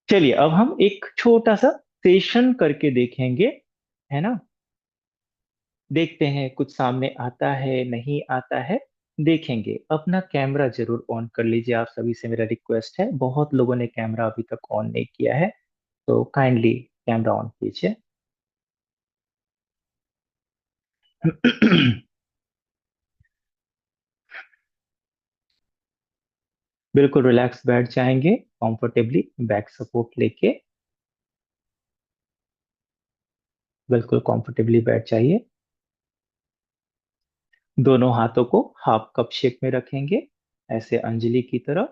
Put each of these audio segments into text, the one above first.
चलिए अब हम एक छोटा सा सेशन करके देखेंगे, है ना। देखते हैं कुछ सामने आता है नहीं आता है। देखेंगे, अपना कैमरा जरूर ऑन कर लीजिए। आप सभी से मेरा रिक्वेस्ट है, बहुत लोगों ने कैमरा अभी तक ऑन नहीं किया है, तो काइंडली कैमरा ऑन कीजिए। बिल्कुल रिलैक्स बैठ जाएंगे, कंफर्टेबली बैक सपोर्ट लेके। बिल्कुल कंफर्टेबली बैठ जाइए। दोनों हाथों को हाफ कप शेप में रखेंगे, ऐसे अंजलि की तरह।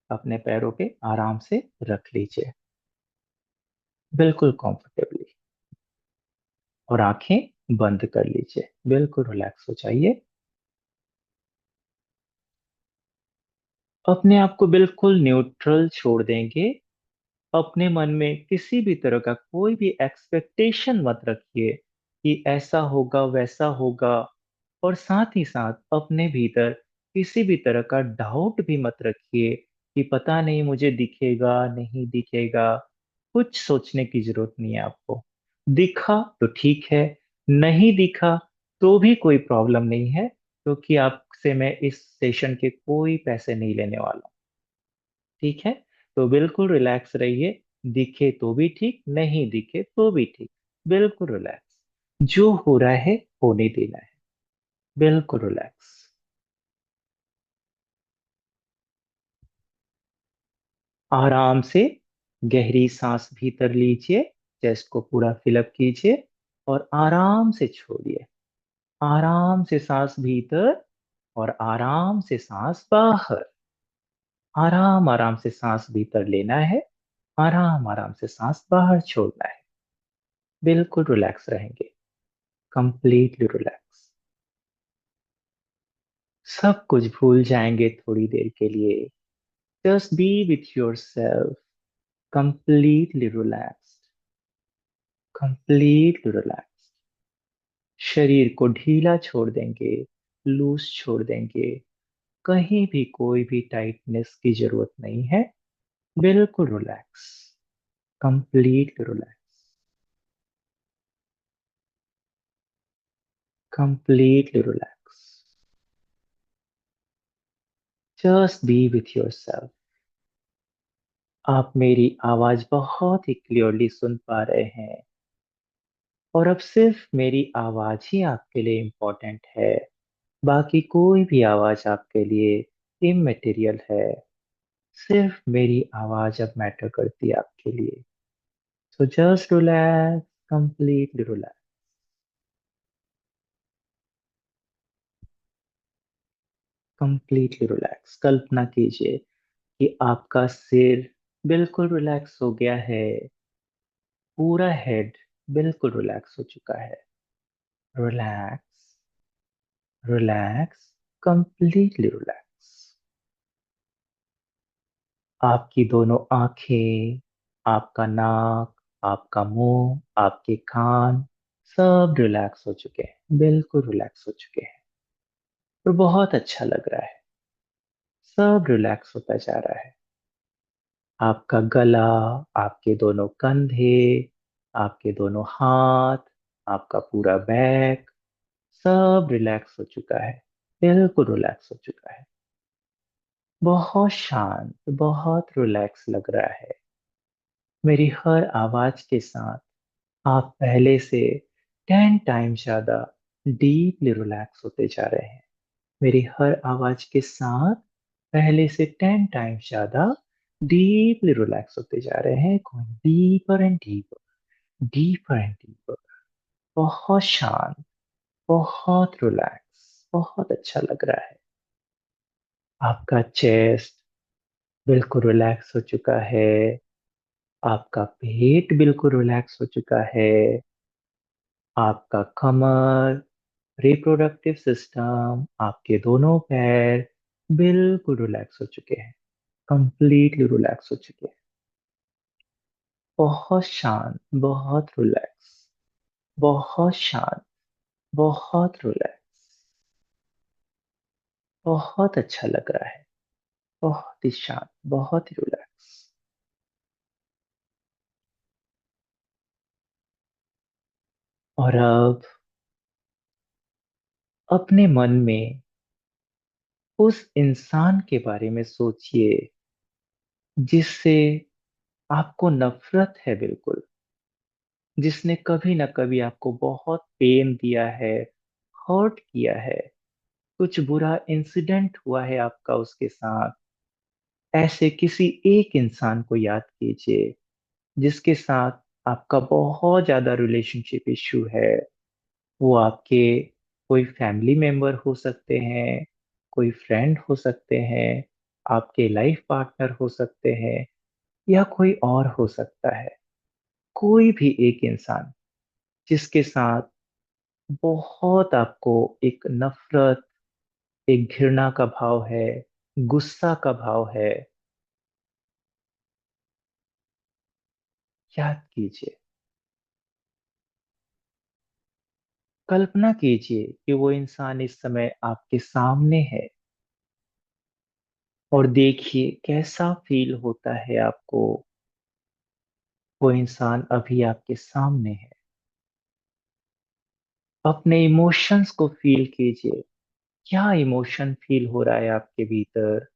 अपने पैरों पे आराम से रख लीजिए, बिल्कुल कंफर्टेबली। और आंखें बंद कर लीजिए, बिल्कुल रिलैक्स हो जाइए। अपने आप को बिल्कुल न्यूट्रल छोड़ देंगे। अपने मन में किसी भी तरह का कोई भी एक्सपेक्टेशन मत रखिए कि ऐसा होगा वैसा होगा। और साथ ही साथ अपने भीतर किसी भी तरह का डाउट भी मत रखिए कि पता नहीं मुझे दिखेगा नहीं दिखेगा। कुछ सोचने की जरूरत नहीं है आपको। दिखा तो ठीक है, नहीं दिखा तो भी कोई प्रॉब्लम नहीं है, क्योंकि आपसे मैं इस सेशन के कोई पैसे नहीं लेने वाला हूं। ठीक है, तो बिल्कुल रिलैक्स रहिए। दिखे तो भी ठीक, नहीं दिखे तो भी ठीक। बिल्कुल रिलैक्स, जो हो रहा है होने देना है। बिल्कुल रिलैक्स। आराम से गहरी सांस भीतर लीजिए, चेस्ट को पूरा फिलअप कीजिए और आराम से छोड़िए। आराम से सांस भीतर और आराम से सांस बाहर। आराम आराम से सांस भीतर लेना है, आराम आराम से सांस बाहर छोड़ना है। बिल्कुल रिलैक्स रहेंगे, कंप्लीटली रिलैक्स। सब कुछ भूल जाएंगे थोड़ी देर के लिए। Just be with your self, completely relaxed, completely relax. शरीर को ढीला छोड़ देंगे, लूज छोड़ देंगे। कहीं भी कोई भी टाइटनेस की जरूरत नहीं है। बिल्कुल relax, completely relax, completely relax. Just be with your self. आप मेरी आवाज बहुत ही क्लियरली सुन पा रहे हैं, और अब सिर्फ मेरी आवाज ही आपके लिए इम्पोर्टेंट है। बाकी कोई भी आवाज आपके लिए इममेटेरियल है। सिर्फ मेरी आवाज अब मैटर करती है आपके लिए। So just relax, completely relax, completely relax. कल्पना कीजिए कि आपका सिर बिल्कुल रिलैक्स हो गया है। पूरा हेड बिल्कुल रिलैक्स हो चुका है। Relax, relax, completely relax. आपकी दोनों आंखें, आपका नाक, आपका मुंह, आपके कान, सब रिलैक्स हो चुके हैं, बिल्कुल रिलैक्स हो चुके हैं। और बहुत अच्छा लग रहा है। सब रिलैक्स होता जा रहा है। आपका गला, आपके दोनों कंधे, आपके दोनों हाथ, आपका पूरा बैक, सब रिलैक्स हो चुका है, बिल्कुल रिलैक्स हो चुका है। बहुत शांत, बहुत रिलैक्स लग रहा है। मेरी हर आवाज के साथ आप पहले से 10 टाइम ज्यादा डीपली रिलैक्स होते जा रहे हैं। मेरी हर आवाज के साथ पहले से 10 टाइम ज्यादा डीपली रिलैक्स होते जा रहे हैं। Deeper and deeper, deeper and deeper. बहुत शांत, बहुत रिलैक्स, बहुत अच्छा लग रहा है। आपका चेस्ट बिल्कुल रिलैक्स हो चुका है। आपका पेट बिल्कुल रिलैक्स हो चुका है। आपका कमर, रिप्रोडक्टिव सिस्टम, आपके दोनों पैर बिल्कुल रिलैक्स हो चुके हैं, कंप्लीटली रिलैक्स हो चुके हैं। बहुत शांत, बहुत रिलैक्स, बहुत शांत, बहुत रिलैक्स। बहुत अच्छा लग रहा है। बहुत ही शांत, बहुत ही रिलैक्स। और अब अपने मन में उस इंसान के बारे में सोचिए जिससे आपको नफरत है, बिल्कुल, जिसने कभी ना कभी आपको बहुत पेन दिया है, हर्ट किया है, कुछ बुरा इंसिडेंट हुआ है आपका उसके साथ। ऐसे किसी एक इंसान को याद कीजिए जिसके साथ आपका बहुत ज्यादा रिलेशनशिप इशू है। वो आपके कोई फैमिली मेंबर हो सकते हैं, कोई फ्रेंड हो सकते हैं, आपके लाइफ पार्टनर हो सकते हैं, या कोई और हो सकता है। कोई भी एक इंसान जिसके साथ बहुत आपको एक नफरत, एक घृणा का भाव है, गुस्सा का भाव है, याद कीजिए। कल्पना कीजिए कि वो इंसान इस समय आपके सामने है, और देखिए कैसा फील होता है आपको। वो इंसान अभी आपके सामने है। अपने इमोशंस को फील कीजिए। क्या इमोशन फील हो रहा है आपके भीतर?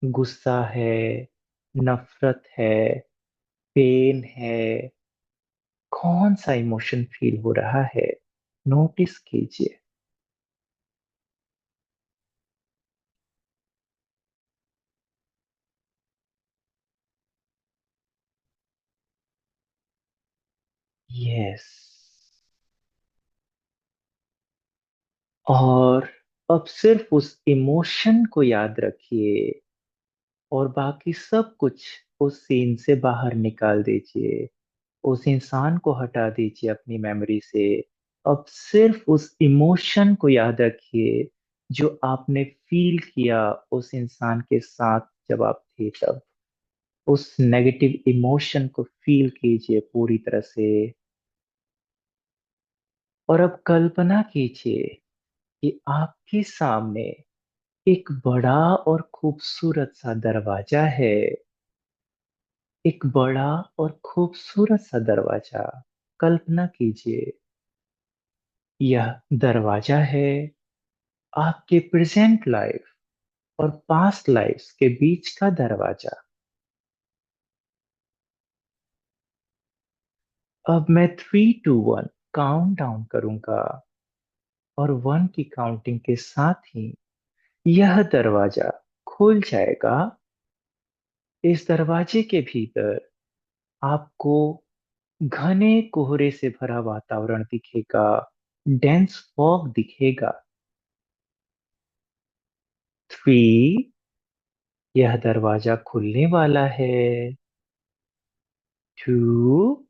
गुस्सा है, नफरत है, पेन है? कौन सा इमोशन फील हो रहा है? नोटिस कीजिए। यस। और अब सिर्फ उस इमोशन को याद रखिए, और बाकी सब कुछ उस सीन से बाहर निकाल दीजिए। उस इंसान को हटा दीजिए अपनी मेमोरी से। अब सिर्फ उस इमोशन को याद रखिए जो आपने फील किया उस इंसान के साथ जब आप थे तब। उस नेगेटिव इमोशन को फील कीजिए पूरी तरह से। और अब कल्पना कीजिए कि आपके सामने एक बड़ा और खूबसूरत सा दरवाजा है। एक बड़ा और खूबसूरत सा दरवाजा। कल्पना कीजिए, यह दरवाजा है आपके प्रेजेंट लाइफ और पास्ट लाइफ के बीच का दरवाजा। अब मैं 3 2 1 काउंट डाउन करूंगा, और 1 की काउंटिंग के साथ ही यह दरवाजा खुल जाएगा। इस दरवाजे के भीतर आपको घने कोहरे से भरा वातावरण दिखेगा, डेंस फॉग दिखेगा। 3, यह दरवाजा खुलने वाला है। 2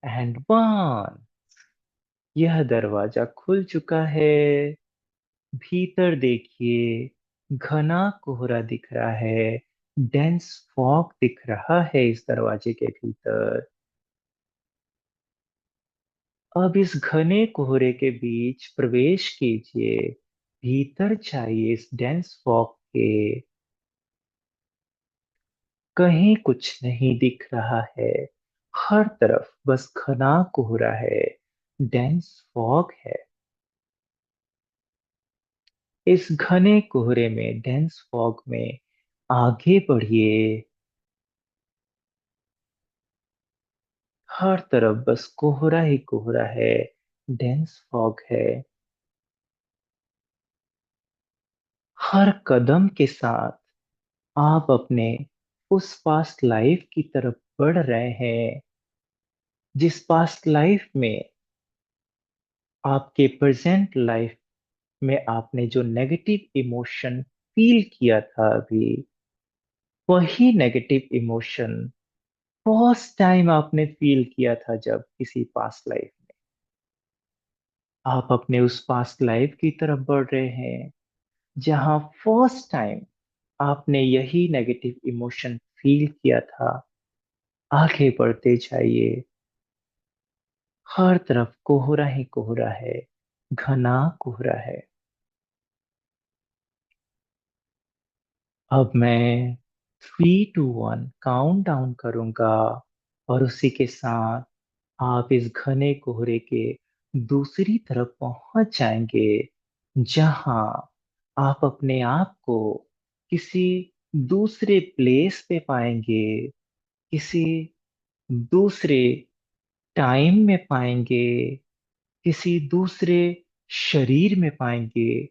एंड 1, यह दरवाजा खुल चुका है। भीतर देखिए, घना कोहरा दिख रहा है, डेंस फॉग दिख रहा है इस दरवाजे के भीतर। अब इस घने कोहरे के बीच प्रवेश कीजिए, भीतर जाइए इस डेंस फॉग के। कहीं कुछ नहीं दिख रहा है, हर तरफ बस घना कोहरा है, डेंस फॉग है। इस घने कोहरे में, डेंस फॉग में आगे बढ़िए। हर तरफ बस कोहरा ही कोहरा है, डेंस फॉग है। हर कदम के साथ आप अपने उस पास्ट लाइफ की तरफ बढ़ रहे हैं, जिस पास्ट लाइफ में, आपके प्रेजेंट लाइफ में आपने जो नेगेटिव इमोशन फील किया था अभी, वही नेगेटिव इमोशन फर्स्ट टाइम आपने फील किया था जब किसी पास्ट लाइफ में। आप अपने उस पास्ट लाइफ की तरफ बढ़ रहे हैं जहां फर्स्ट टाइम आपने यही नेगेटिव इमोशन फील किया था। आगे बढ़ते जाइए। हर तरफ कोहरा ही कोहरा है, घना कोहरा है। अब मैं 3 2 1 काउंट डाउन करूंगा, और उसी के साथ आप इस घने कोहरे के दूसरी तरफ पहुंच जाएंगे, जहां आप अपने आप को किसी दूसरे प्लेस पे पाएंगे, किसी दूसरे टाइम में पाएंगे, किसी दूसरे शरीर में पाएंगे,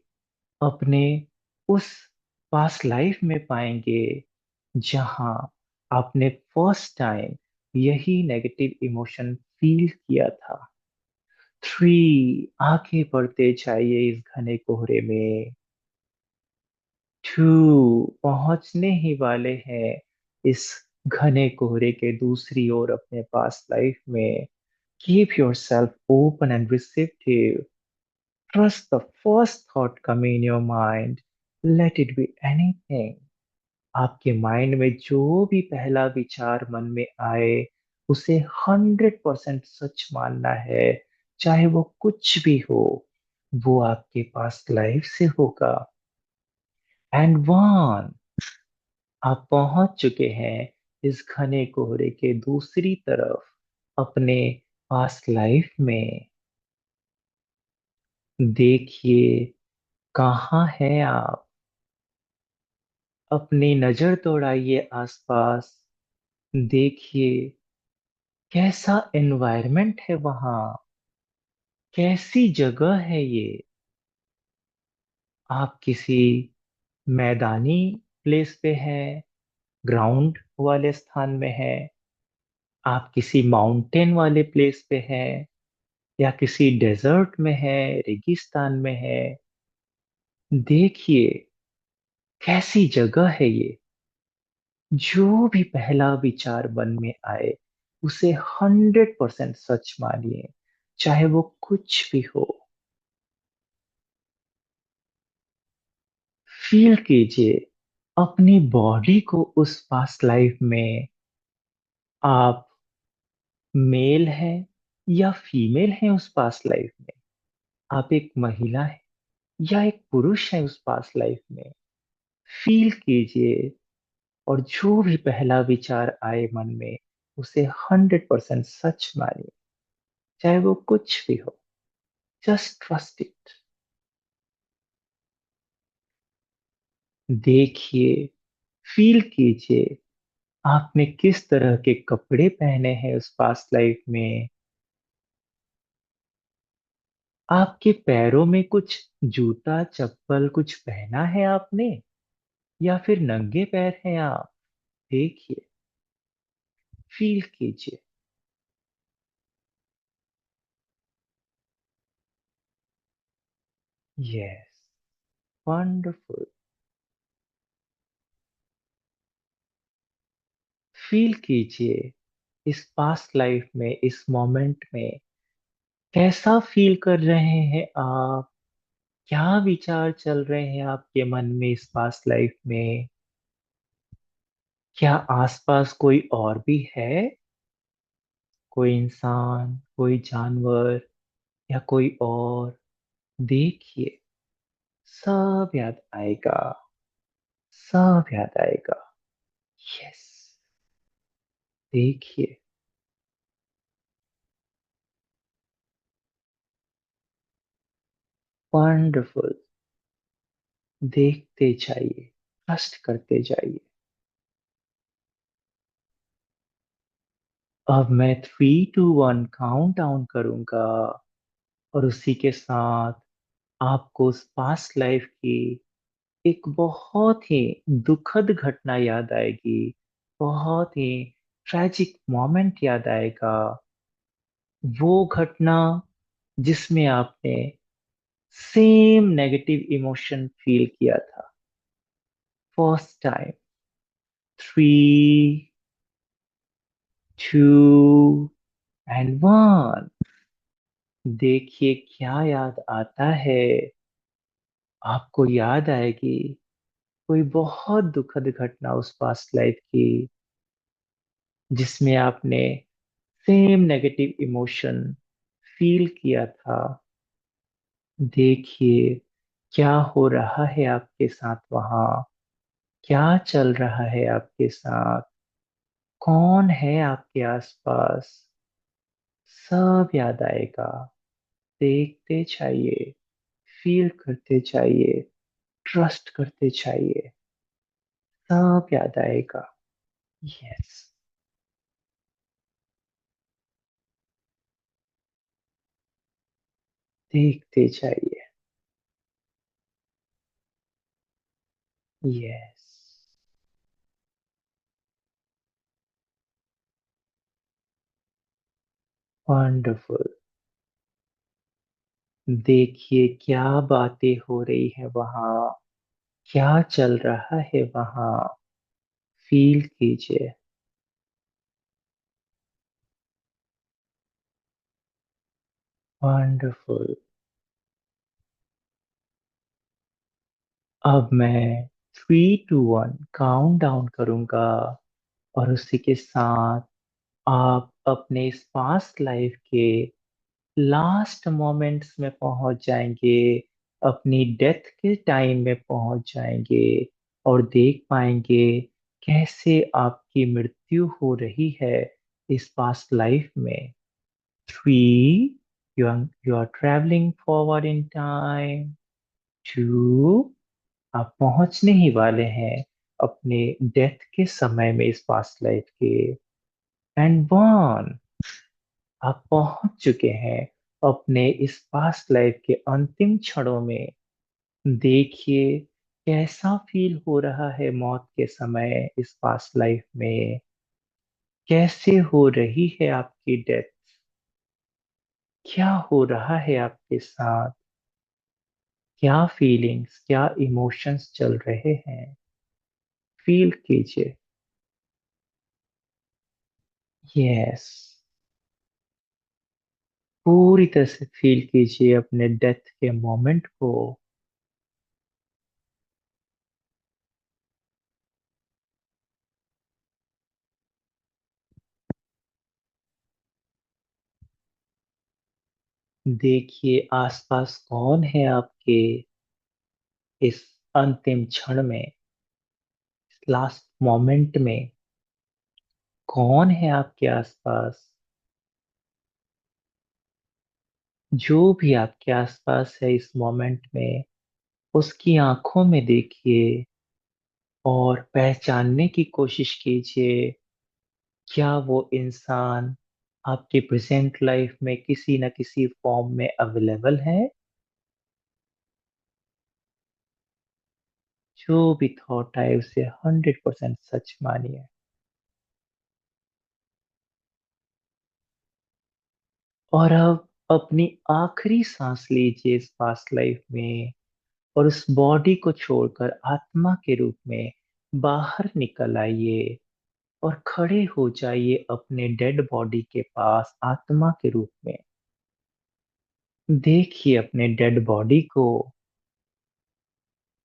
अपने उस पास्ट लाइफ में पाएंगे जहां आपने फर्स्ट टाइम यही नेगेटिव इमोशन फील किया था। 3, आगे बढ़ते जाइए इस घने कोहरे में। 2, पहुंचने ही वाले हैं इस घने कोहरे के दूसरी ओर अपने पास्ट लाइफ में। Keep yourself open and receptive. Trust the first thought coming in your mind. Let it be anything. आपके माइंड में जो भी पहला विचार मन में आए, उसे 100% सच मानना है, चाहे वो कुछ भी हो। वो आपके पास लाइफ से होगा। एंड 1, आप पहुंच चुके हैं इस घने कोहरे के दूसरी तरफ अपने पास्ट लाइफ में। देखिए, कहाँ हैं आप? अपनी नजर दौड़ाइए आसपास। देखिए, कैसा एनवायरनमेंट है वहां, कैसी जगह है ये। आप किसी मैदानी प्लेस पे हैं, ग्राउंड वाले स्थान में हैं, आप किसी माउंटेन वाले प्लेस पे हैं, या किसी डेजर्ट में है, रेगिस्तान में है। देखिए, कैसी जगह है ये। जो भी पहला विचार मन में आए, उसे 100% सच मानिए, चाहे वो कुछ भी हो। फील कीजिए अपनी बॉडी को उस पास्ट लाइफ में। आप मेल हैं या फीमेल हैं उस पास्ट लाइफ में? आप एक महिला हैं या एक पुरुष हैं उस पास्ट लाइफ में? फील कीजिए, और जो भी पहला विचार आए मन में, उसे 100% सच मानिए, चाहे वो कुछ भी हो। Just trust it. देखिए, फील कीजिए आपने किस तरह के कपड़े पहने हैं उस पास्ट लाइफ में। आपके पैरों में कुछ जूता चप्पल कुछ पहना है आपने, या फिर नंगे पैर हैं आप? देखिए, फील कीजिए। Yes, wonderful. फील कीजिए इस पास्ट लाइफ में, इस मोमेंट में कैसा फील कर रहे हैं आप। क्या विचार चल रहे हैं आपके मन में इस पास्ट लाइफ में? क्या आसपास कोई और भी है? कोई इंसान, कोई जानवर, या कोई और? देखिए, सब याद आएगा, सब याद आएगा। यस, देखिए, वंडरफुल। देखते जाइए, ट्रस्ट करते जाइए। अब मैं 3, 2, 1 काउंट डाउन करूंगा, और उसी के साथ आपको उस पास्ट लाइफ की एक बहुत ही दुखद घटना याद आएगी, बहुत ही ट्रैजिक मोमेंट याद आएगा। वो घटना जिसमें आपने सेम नेगेटिव इमोशन फील किया था फर्स्ट टाइम। 3, 2 एंड 1। देखिए, क्या याद आता है। आपको याद आएगी कोई बहुत दुखद घटना उस पास्ट लाइफ की, जिसमें आपने सेम नेगेटिव इमोशन फील किया था। देखिए, क्या हो रहा है आपके साथ वहां, क्या चल रहा है आपके साथ, कौन है आपके आसपास। सब याद आएगा। देखते जाइए, फील करते जाइए, ट्रस्ट करते जाइए। सब याद आएगा। यस। देखते जाइए। यस। वंडरफुल। देखिए क्या बातें हो रही है वहां, क्या चल रहा है वहां। फील कीजिए। वंडरफुल। अब मैं 3 2 1 काउंट डाउन करूंगा, और उसी के साथ आप अपने इस पास्ट लाइफ के लास्ट मोमेंट्स में पहुंच जाएंगे, अपनी डेथ के टाइम में पहुंच जाएंगे, और देख पाएंगे कैसे आपकी मृत्यु हो रही है इस पास्ट लाइफ में। 3, you are travelling forward in time. 2, आप पहुंचने ही वाले हैं अपने डेथ के समय में इस पास्ट लाइफ के। एंड 1, आप पहुंच चुके हैं अपने इस पास्ट लाइफ के अंतिम क्षणों में। देखिए कैसा फील हो रहा है मौत के समय इस पास्ट लाइफ में। कैसे हो रही है आपकी डेथ। क्या हो रहा है आपके साथ। क्या फीलिंग्स, क्या इमोशंस चल रहे हैं। फील कीजिए। यस। पूरी तरह से फील कीजिए अपने डेथ के मोमेंट को। देखिए आसपास कौन है आपके इस अंतिम क्षण में, लास्ट मोमेंट में। कौन है आपके आसपास। जो भी आपके आसपास है इस मोमेंट में, उसकी आंखों में देखिए और पहचानने की कोशिश कीजिए। क्या वो इंसान आपके प्रेजेंट लाइफ में किसी न किसी फॉर्म में अवेलेबल है। जो भी थॉट आए उसे 100% सच मानिए। और अब अपनी आखिरी सांस लीजिए इस पास्ट लाइफ में, और उस बॉडी को छोड़कर आत्मा के रूप में बाहर निकल आइए, और खड़े हो जाइए अपने डेड बॉडी के पास आत्मा के रूप में। देखिए अपने डेड बॉडी को।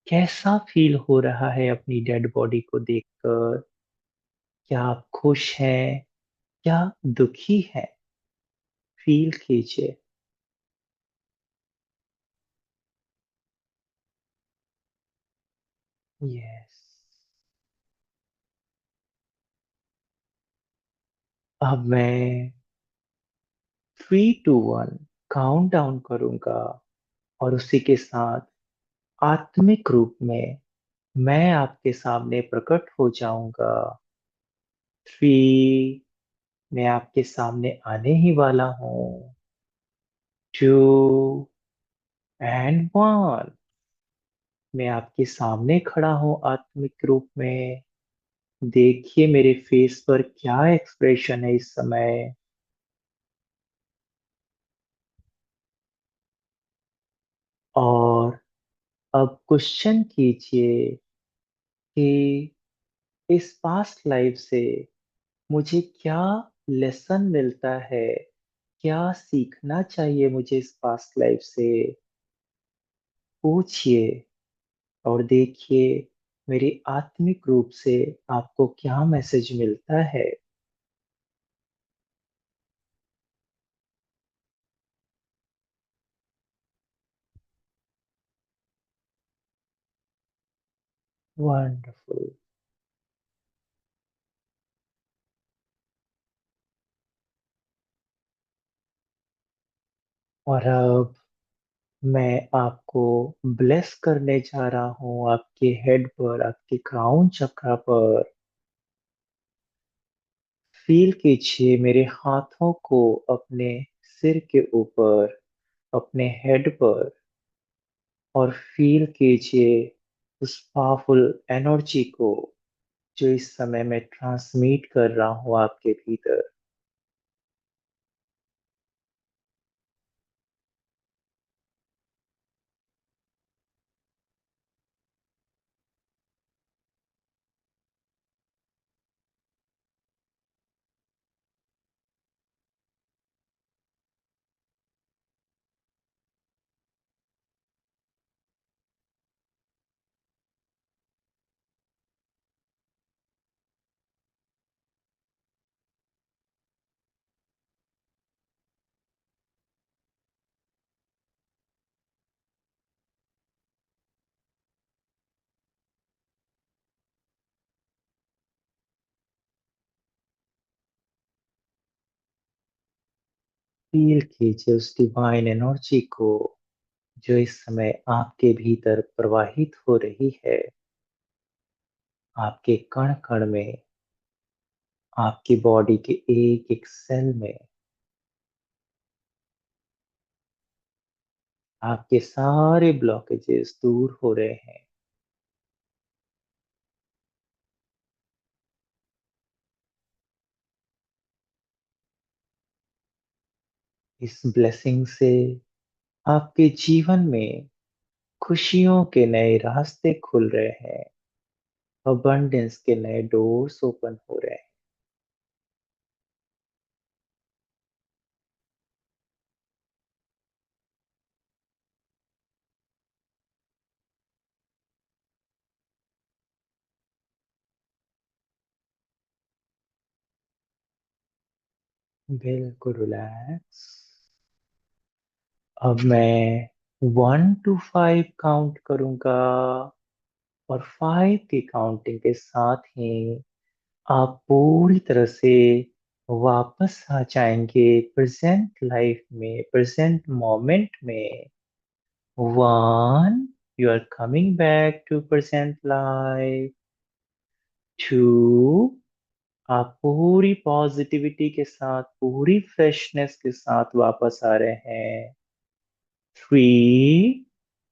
कैसा फील हो रहा है अपनी डेड बॉडी को देखकर। क्या आप खुश हैं, क्या दुखी हैं। फील कीजिए। यस। अब मैं 3 2 1 काउंट डाउन करूंगा, और उसी के साथ आत्मिक रूप में मैं आपके सामने प्रकट हो जाऊंगा। 3, मैं आपके सामने आने ही वाला हूँ। 2 एंड 1, मैं आपके सामने खड़ा हूँ आत्मिक रूप में। देखिए मेरे फेस पर क्या एक्सप्रेशन है इस समय। और अब क्वेश्चन कीजिए कि इस पास्ट लाइफ से मुझे क्या लेसन मिलता है। क्या सीखना चाहिए मुझे इस पास्ट लाइफ से। पूछिए, और देखिए मेरे आत्मिक रूप से आपको क्या मैसेज मिलता है। वंडरफुल। और अब मैं आपको ब्लेस करने जा रहा हूँ आपके हेड पर, आपके क्राउन चक्रा पर। फील कीजिए मेरे हाथों को अपने सिर के ऊपर, अपने हेड पर, और फील कीजिए उस पावरफुल एनर्जी को जो इस समय मैं ट्रांसमिट कर रहा हूँ आपके भीतर। फील कीजिए उस डिवाइन एनर्जी को जो इस समय आपके भीतर प्रवाहित हो रही है, आपके कण कण में, आपकी बॉडी के एक एक सेल में। आपके सारे ब्लॉकेजेस दूर हो रहे हैं। इस ब्लेसिंग से आपके जीवन में खुशियों के नए रास्ते खुल रहे हैं, अबंडेंस के नए डोर्स ओपन हो रहे हैं। बिल्कुल रिलैक्स। अब मैं 1 to 5 काउंट करूंगा, और 5 की काउंटिंग के साथ ही आप पूरी तरह से वापस आ जाएंगे प्रेजेंट लाइफ में, प्रेजेंट मोमेंट में। 1, you are coming back to present life. 2, आप पूरी पॉजिटिविटी के साथ, पूरी फ्रेशनेस के साथ वापस आ रहे हैं। 3,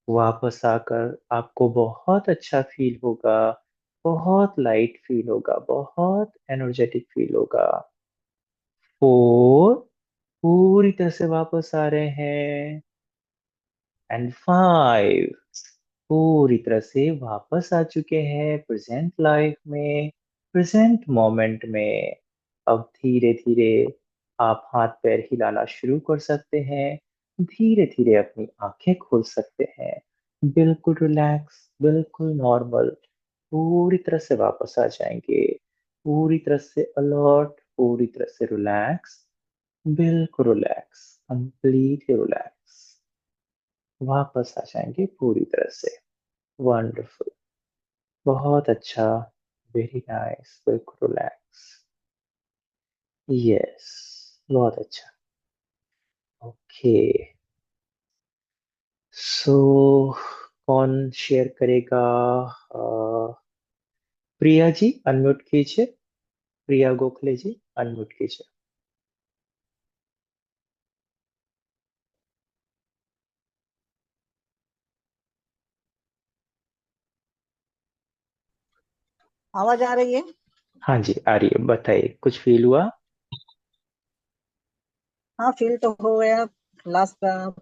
वापस आकर आपको बहुत अच्छा फील होगा, बहुत लाइट फील होगा, बहुत एनर्जेटिक फील होगा। 4, पूरी तरह से वापस आ रहे हैं। एंड 5, पूरी तरह से वापस आ चुके हैं प्रेजेंट लाइफ में, प्रेजेंट मोमेंट में। अब धीरे धीरे आप हाथ पैर हिलाना शुरू कर सकते हैं, धीरे धीरे अपनी आंखें खोल सकते हैं। बिल्कुल रिलैक्स, बिल्कुल नॉर्मल, पूरी तरह से वापस आ जाएंगे, पूरी तरह से अलर्ट, पूरी तरह से रिलैक्स, बिल्कुल रिलैक्स, कंप्लीटली रिलैक्स। वापस आ जाएंगे पूरी तरह से। वंडरफुल, बहुत अच्छा, वेरी नाइस, बिल्कुल रिलैक्स। यस, बहुत अच्छा। ओके, सो कौन शेयर करेगा? प्रिया जी अनम्यूट कीजिए, प्रिया गोखले जी अनम्यूट कीजिए। आवाज आ रही है। हाँ जी आ रही है, बताइए कुछ फील हुआ? हाँ, फील तो हो गया। लास्ट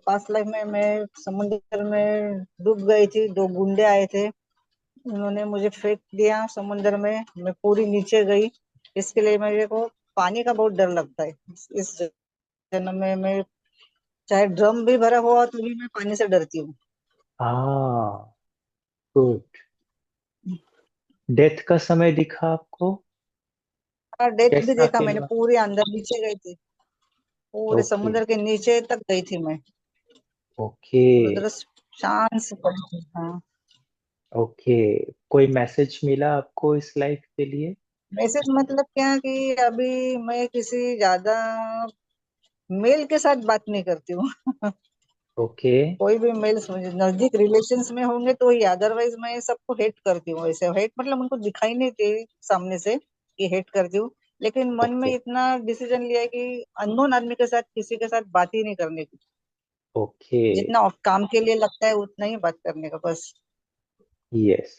पास्ट लाइफ में मैं समुद्र में डूब गई थी। दो गुंडे आए थे, उन्होंने मुझे फेंक दिया समुद्र में, मैं पूरी नीचे गई। इसके लिए मेरे को पानी का बहुत डर लगता है। इस जन्म में मैं चाहे ड्रम भी भरा हुआ तो भी मैं पानी से डरती हूँ। हाँ, गुड। डेथ का समय दिखा आपको? और डेथ भी कैसा देखा फील मैंने, हुआ? पूरी अंदर नीचे गई थी, पूरे ओके, समुद्र के नीचे तक गई थी मैं। ओके, और उधर शांत से पड़ी थी। हाँ। ओके। कोई मैसेज मिला आपको इस लाइफ के लिए? मैसेज मतलब क्या कि अभी मैं किसी ज्यादा मेल के साथ बात नहीं करती हूँ। ओके। कोई भी मेल नजदीक रिलेशंस में होंगे तो ही, अदरवाइज मैं सबको हेट करती हूँ। ऐसे हेट मतलब उनको दिखाई नहीं दे सामने से कि हेट करती हूँ, लेकिन मन में ओके। इतना डिसीजन लिया है कि अननोन आदमी के साथ किसी के साथ बात ही नहीं करने की। ओके। जितना काम के लिए लगता है उतना ही बात करने का बस। यस,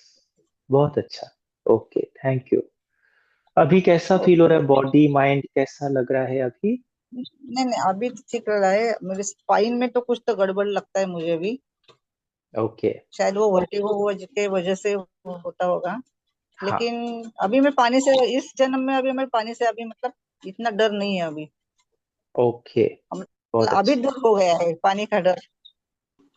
बहुत अच्छा। Okay, thank you. अभी कैसा फील हो रहा है? ओके। बॉडी माइंड कैसा लग रहा है अभी? नहीं नहीं, अभी तो ठीक लग रहा है। मेरे स्पाइन में तो कुछ तो गड़बड़ लगता है मुझे भी। ओके। शायद वो वर्टिगो के वजह से वो होता होगा। हाँ। लेकिन अभी मैं पानी से, इस जन्म में अभी मैं पानी से अभी मतलब इतना डर नहीं है अभी। ओके, बहुत अभी अच्छा। दूर हो गया है पानी का डर।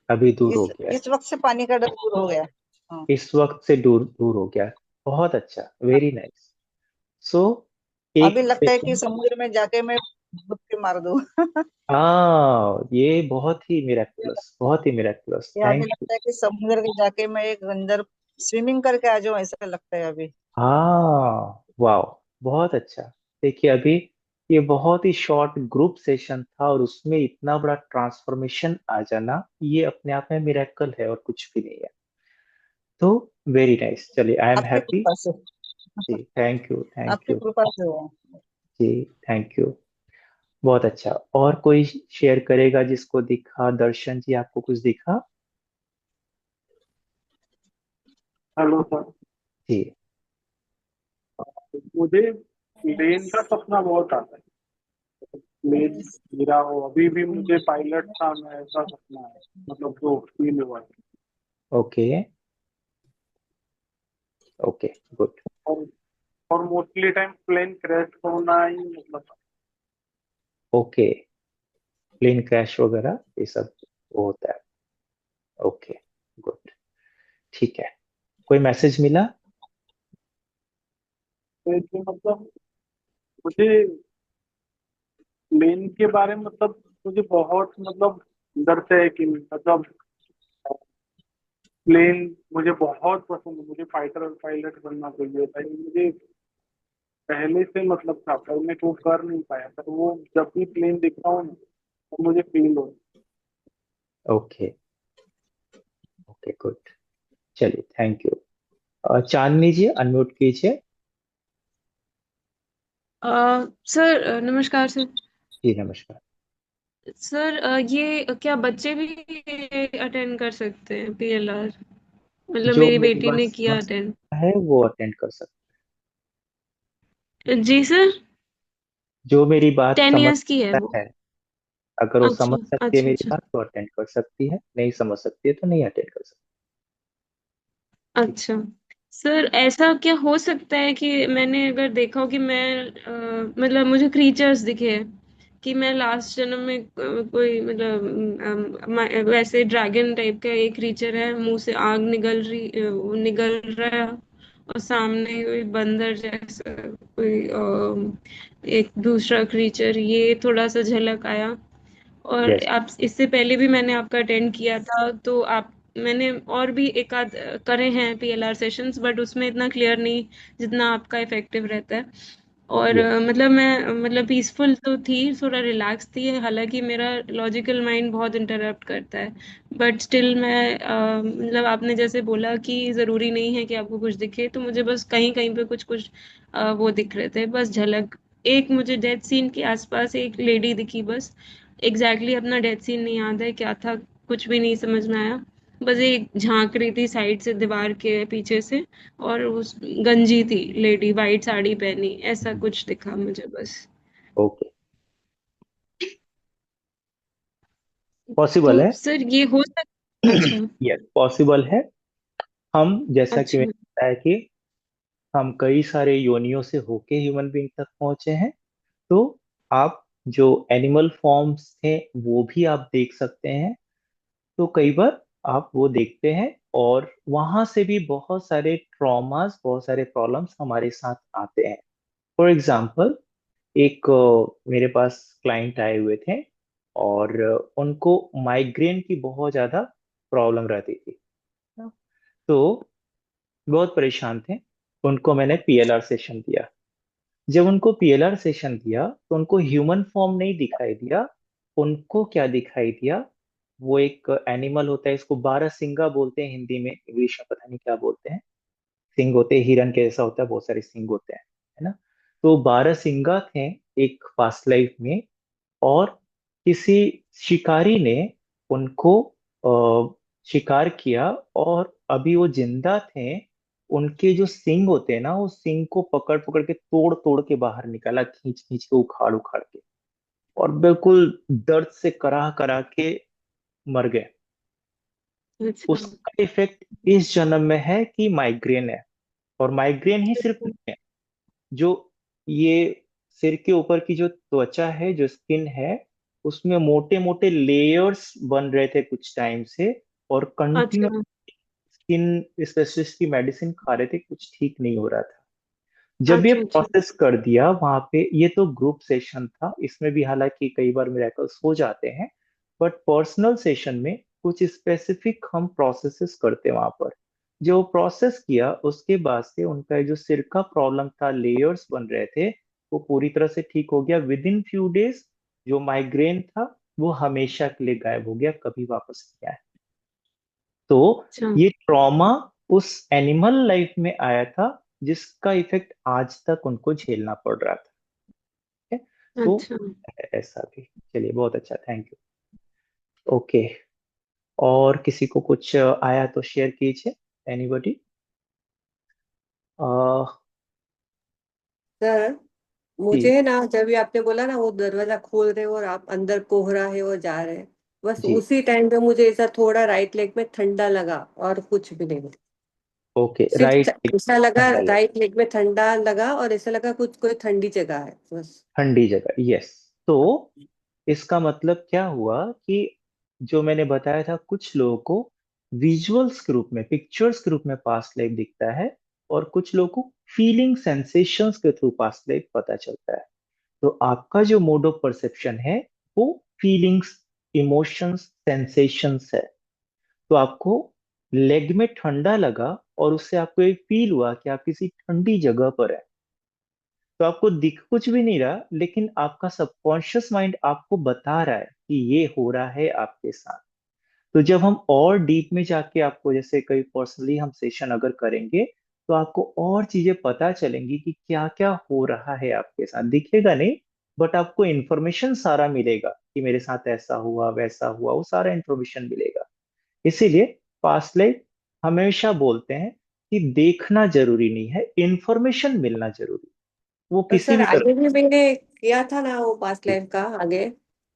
अभी दूर हो इस गया है। इस वक्त से पानी का डर दूर हो गया है। हाँ। इस वक्त से दूर दूर हो गया है। बहुत अच्छा, वेरी नाइस। सो अभी एक लगता है कि क्वेश्चन। समुद्र में जाके मैं डुबकी मार दूं। हाँ, ये बहुत ही मिराकुलस, बहुत ही मिराकुलस, या अभी थैंक यू। लगता है कि समुद्र के जाके मैं एक अंदर स्विमिंग करके आ जाऊं, ऐसा लगता है अभी। हाँ, वाह, बहुत अच्छा। देखिए अभी ये बहुत ही शॉर्ट ग्रुप सेशन था और उसमें इतना बड़ा ट्रांसफॉर्मेशन आ जाना, ये अपने आप में मिरेकल है और कुछ भी नहीं है। तो वेरी नाइस, चलिए, आई एम आपकी हैप्पी। कृपा से। जी, थैंक यू, थैंक आपकी यू। कृपा से हुआ। जी, थैंक यू। बहुत अच्छा। और कोई शेयर करेगा जिसको दिखा? दर्शन जी, आपको कुछ दिखा? Hello sir. जी। मुझे प्लेन का सपना बहुत आता है। प्लेन गिरा हो, अभी भी मुझे पायलट था मैं, ऐसा सपना है। मतलब जो फील हुआ है। ओके। Okay, good. और और मोस्टली टाइम प्लेन क्रैश होना ही मतलब। ओके, प्लेन क्रैश वगैरह ये सब वो होता है। Okay, good. ठीक है। कोई मैसेज मिला? तो इसलिए मतलब मुझे प्लेन के बारे में मतलब मुझे बहुत मतलब डर से है कि मतलब प्लेन मुझे बहुत पसंद है। मुझे फाइटर और पायलट बनना चाहिए था, ये मुझे पहले से मतलब था, पर मैं वो कर नहीं पाया। पर वो जब भी प्लेन दिखता हूँ ना, तो मुझे फील हो। ओके। Okay, good. चलिए, thank you. Chandni ji, unmute कीजिए। सर नमस्कार सर। जी, नमस्कार। सर ये क्या बच्चे भी अटेंड कर सकते हैं पीएलआर? मतलब जो मेरी मेरी बेटी बात ने किया समझ अटेंड। सकता है वो अटेंड कर सकता जी सर। है। जो मेरी बात 10 इयर्स की है समझता वो। है, अगर वो अच्छा समझ सकती है अच्छा मेरी अच्छा। बात तो अटेंड कर सकती है, नहीं समझ सकती है तो नहीं अटेंड कर सकती। ठीक। अच्छा सर, ऐसा क्या हो सकता है कि मैंने अगर देखा हो कि मैं मतलब मुझे क्रीचर्स दिखे हैं कि मैं लास्ट जन्म में कोई मतलब वैसे ड्रैगन टाइप का एक क्रीचर है, मुंह से आग निकल रहा है, और सामने कोई बंदर जैसा कोई एक दूसरा क्रीचर, ये थोड़ा सा झलक आया। और यस। आप इससे पहले भी मैंने आपका अटेंड किया था, तो आप मैंने और भी एक आध करे हैं पीएलआर सेशंस, बट उसमें इतना क्लियर नहीं जितना आपका इफेक्टिव रहता है। और यस। मतलब मैं मतलब पीसफुल तो थी, थोड़ा रिलैक्स थी, हालांकि मेरा लॉजिकल माइंड बहुत इंटरप्ट करता है, बट स्टिल मैं मतलब आपने जैसे बोला कि ज़रूरी नहीं है कि आपको कुछ दिखे, तो मुझे बस कहीं कहीं पे कुछ कुछ वो दिख रहे थे, बस झलक। एक मुझे डेथ सीन के आसपास एक लेडी दिखी बस। एग्जैक्टली अपना डेथ सीन नहीं याद है क्या था, कुछ भी नहीं समझ में आया। बस एक झांक रही थी साइड से दीवार के पीछे से, और उस गंजी थी लेडी, वाइट साड़ी पहनी, ऐसा कुछ दिखा मुझे बस। ओके, पॉसिबल तो है। सर ये हो सकता? अच्छा यस, पॉसिबल है। हम, जैसा कि मैंने अच्छा बताया कि हम कई सारे योनियों से होके ह्यूमन बीइंग तक पहुंचे हैं। तो आप जो एनिमल फॉर्म्स थे वो भी आप देख सकते हैं। तो कई बार आप वो देखते हैं और वहां से भी बहुत सारे ट्रॉमास, बहुत सारे प्रॉब्लम्स हमारे साथ आते हैं। फॉर एग्जाम्पल, एक मेरे पास क्लाइंट आए हुए थे और उनको माइग्रेन की बहुत ज्यादा प्रॉब्लम रहती थी। तो बहुत परेशान थे। उनको मैंने पीएलआर सेशन दिया। जब उनको पीएलआर सेशन दिया तो उनको ह्यूमन फॉर्म नहीं दिखाई दिया, उनको क्या दिखाई दिया, वो एक एनिमल होता है, इसको बारहसिंगा बोलते हैं हिंदी में, इंग्लिश में पता नहीं क्या बोलते हैं। सिंग होते हैं, हिरन के जैसा होता है, बहुत सारे सिंग होते हैं, है ना। तो बारहसिंगा थे एक पास्ट लाइफ में, और किसी शिकारी ने उनको शिकार किया, और अभी वो जिंदा थे। उनके जो सिंग होते हैं ना, वो सिंग को पकड़ पकड़ के तोड़ तोड़ के बाहर निकाला, खींच खींच के, उखाड़ उखाड़ के, और बिल्कुल दर्द से करा करा के मर गए। अच्छा। उसका इफेक्ट इस जन्म में है कि माइग्रेन है। और माइग्रेन ही सिर्फ नहीं है, जो ये सिर के ऊपर की जो त्वचा है, जो स्किन है, उसमें मोटे मोटे लेयर्स बन रहे थे कुछ टाइम से, और कंटिन्यू अच्छा। स्किन स्पेशलिस्ट की मेडिसिन खा रहे थे, कुछ ठीक नहीं हो रहा था। जब ये अच्छा। अच्छा। प्रोसेस कर दिया वहां पे, ये तो ग्रुप सेशन था, इसमें भी हालांकि कई बार मिरेकल्स हो जाते हैं, बट पर्सनल सेशन में कुछ स्पेसिफिक हम प्रोसेसेस करते हैं वहां पर। जो प्रोसेस किया उसके बाद से उनका जो सिर का प्रॉब्लम था, लेयर्स बन रहे थे, वो पूरी तरह से ठीक हो गया विद इन फ्यू डेज। जो माइग्रेन था वो हमेशा के लिए गायब हो गया, कभी वापस नहीं आया। तो अच्छा। ये ट्रॉमा उस एनिमल लाइफ में आया था, जिसका इफेक्ट आज तक उनको झेलना पड़ रहा था। ठीक है? तो अच्छा। ऐसा भी, चलिए बहुत अच्छा, थैंक यू। ओके, और किसी को कुछ आया तो शेयर कीजिए, एनीबॉडी। सर, जी मुझे ना जब ये आपने बोला ना वो दरवाजा खोल रहे हो और आप अंदर कोहरा है और जा रहे हैं, बस जी। उसी टाइम पे मुझे ऐसा थोड़ा राइट लेग में ठंडा लगा और कुछ भी नहीं। ओके, सिर्फ राइट। ऐसा लगा, ठंडा लगा, राइट लेग में ठंडा लगा और ऐसा लगा कुछ कोई ठंडी जगह है बस। ठंडी जगह, यस। तो इसका मतलब क्या हुआ कि जो मैंने बताया था, कुछ लोगों को विजुअल्स के रूप में, पिक्चर्स के रूप में पास्ट लाइफ दिखता है, और कुछ लोगों को फीलिंग सेंसेशंस के थ्रू पास्ट लाइफ पता चलता है। तो आपका जो मोड ऑफ परसेप्शन है, वो फीलिंग्स, इमोशंस, सेंसेशंस है। तो आपको लेग में ठंडा लगा, और उससे आपको एक फील हुआ कि आप किसी ठंडी जगह पर है। तो आपको दिख कुछ भी नहीं रहा, लेकिन आपका सबकॉन्शियस माइंड आपको बता रहा है कि ये हो रहा है आपके साथ। तो जब हम और डीप में जाके आपको, जैसे कई पर्सनली हम सेशन अगर करेंगे, तो आपको और चीजें पता चलेंगी कि क्या क्या हो रहा है आपके साथ। दिखेगा नहीं, बट आपको इंफॉर्मेशन सारा मिलेगा कि मेरे साथ ऐसा हुआ वैसा हुआ, वो सारा इंफॉर्मेशन मिलेगा। इसीलिए पास्ट लाइफ हमेशा बोलते हैं कि देखना जरूरी नहीं है, इंफॉर्मेशन मिलना जरूरी, वो और किसी सर, भी तरह। आगे भी मैंने किया था ना वो पास्ट लाइफ का आगे,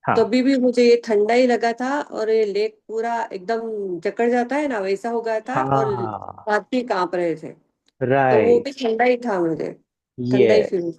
हाँ तभी भी मुझे ये ठंडा ही लगा था और ये लेग पूरा एकदम जकड़ जाता है ना वैसा हो गया था और हाँ, हाथ भी कांप रहे थे। तो वो भी राइट, ठंडा ही था मुझे, ठंडा ही ये। फील।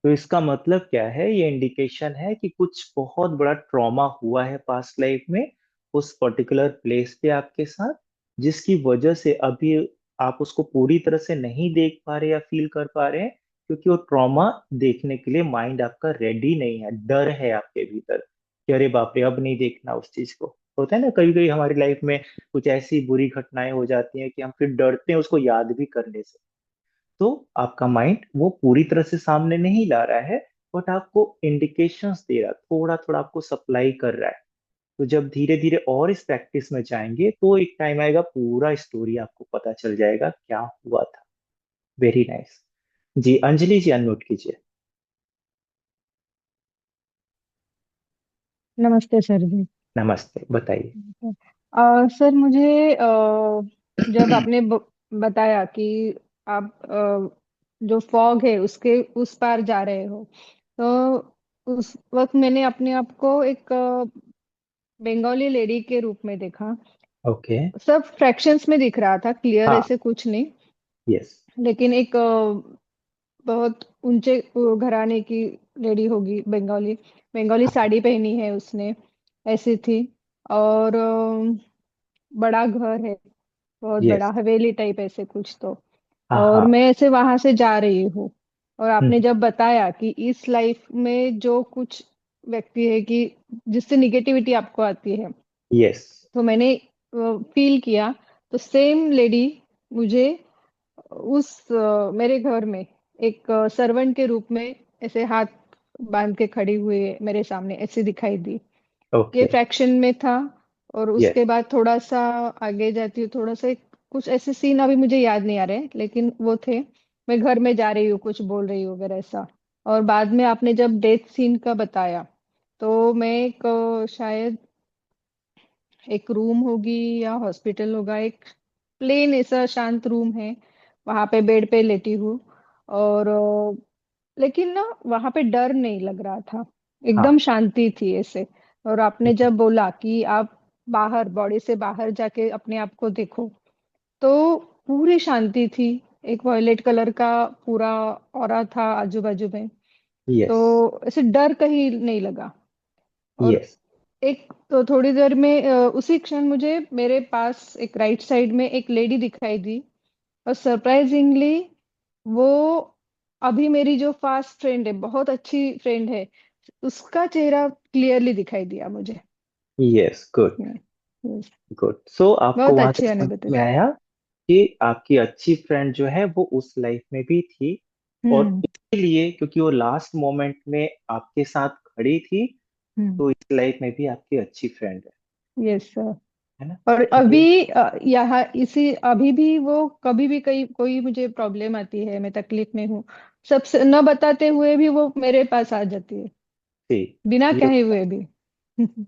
तो इसका मतलब क्या है, ये इंडिकेशन है कि कुछ बहुत बड़ा ट्रॉमा हुआ है पास्ट लाइफ में, उस पर्टिकुलर प्लेस पे आपके साथ, जिसकी वजह से अभी आप उसको पूरी तरह से नहीं देख पा रहे या फील कर पा रहे हैं, क्योंकि वो ट्रॉमा देखने के लिए माइंड आपका रेडी नहीं है, डर है आपके भीतर कि अरे बाप रे, अब नहीं देखना उस चीज को। होता है ना, कभी कभी हमारी लाइफ में कुछ ऐसी बुरी घटनाएं हो जाती हैं कि हम फिर डरते हैं उसको याद भी करने से। तो आपका माइंड वो पूरी तरह से सामने नहीं ला रहा है, बट आपको इंडिकेशंस दे रहा है, थोड़ा थोड़ा आपको सप्लाई कर रहा है। तो जब धीरे धीरे और इस प्रैक्टिस में जाएंगे, तो एक टाइम आएगा पूरा स्टोरी आपको पता चल जाएगा क्या हुआ था। Very nice. जी, अंजलि जी, अनम्यूट कीजिए। नमस्ते सर जी। नमस्ते, बताइए। सर मुझे जब आपने बताया कि आप जो फॉग है उसके उस पार जा रहे हो, तो उस वक्त मैंने अपने आप को एक बंगाली लेडी के रूप में देखा। ओके। सब फ्रैक्शंस में दिख रहा था, क्लियर हाँ। ऐसे कुछ नहीं। यस। लेकिन एक बहुत ऊंचे घराने की लेडी होगी, बंगाली, बंगाली साड़ी पहनी है उसने, ऐसी थी। और बड़ा घर है, बहुत बड़ा यस। हवेली टाइप ऐसे कुछ तो। हाँ और हाँ। मैं ऐसे वहां से जा रही हूँ, और आपने हम्म। जब बताया कि इस लाइफ में जो कुछ व्यक्ति है कि जिससे निगेटिविटी आपको आती है, यस। तो मैंने फील किया। तो सेम लेडी मुझे उस मेरे घर में एक सर्वेंट के रूप में ऐसे हाथ बांध के खड़ी हुई मेरे सामने ऐसे दिखाई दी। ये ओके। फ्रैक्शन में था। और यस। उसके बाद थोड़ा सा आगे जाती हूँ, थोड़ा सा कुछ ऐसे सीन अभी मुझे याद नहीं आ रहे हैं, लेकिन वो थे। मैं घर में जा रही हूँ, कुछ बोल रही हूँ वगैरह ऐसा। और बाद में आपने जब डेथ सीन का बताया, तो मैं एक शायद एक रूम होगी या हॉस्पिटल होगा, एक प्लेन ऐसा शांत रूम है, वहां पे बेड पे लेटी हूँ। और लेकिन ना वहां पे डर नहीं लग रहा था, हाँ। एकदम शांति थी ऐसे। और आपने जब बोला कि आप बाहर बॉडी से बाहर जाके अपने आप को देखो, तो पूरी शांति थी। एक वॉयलेट कलर का पूरा ऑरा था आजू बाजू में। यस। तो ऐसे डर कहीं नहीं लगा। और यस। एक तो थोड़ी देर में उसी क्षण मुझे मेरे पास एक राइट साइड में एक लेडी दिखाई दी। और सरप्राइजिंगली वो अभी मेरी जो फास्ट फ्रेंड है, बहुत अच्छी फ्रेंड है, उसका चेहरा क्लियरली दिखाई दिया मुझे। Yes. Good. Yes, good. So आपको बहुत वहां से अच्छी समझ अनुभूति में थी। आया कि आपकी अच्छी फ्रेंड जो है वो उस लाइफ में भी थी, और हम्म। इसीलिए क्योंकि वो लास्ट मोमेंट में आपके साथ खड़ी थी, हम्म। तो इस लाइफ में भी आपकी अच्छी फ्रेंड यस सर। है ना। और ये अभी यहाँ इसी अभी भी वो कभी भी कहीं कोई मुझे प्रॉब्लम आती है, मैं तकलीफ में हूँ, सबसे न बताते हुए भी वो मेरे पास आ जाती है, थी। बिना ये कहे हुए भी।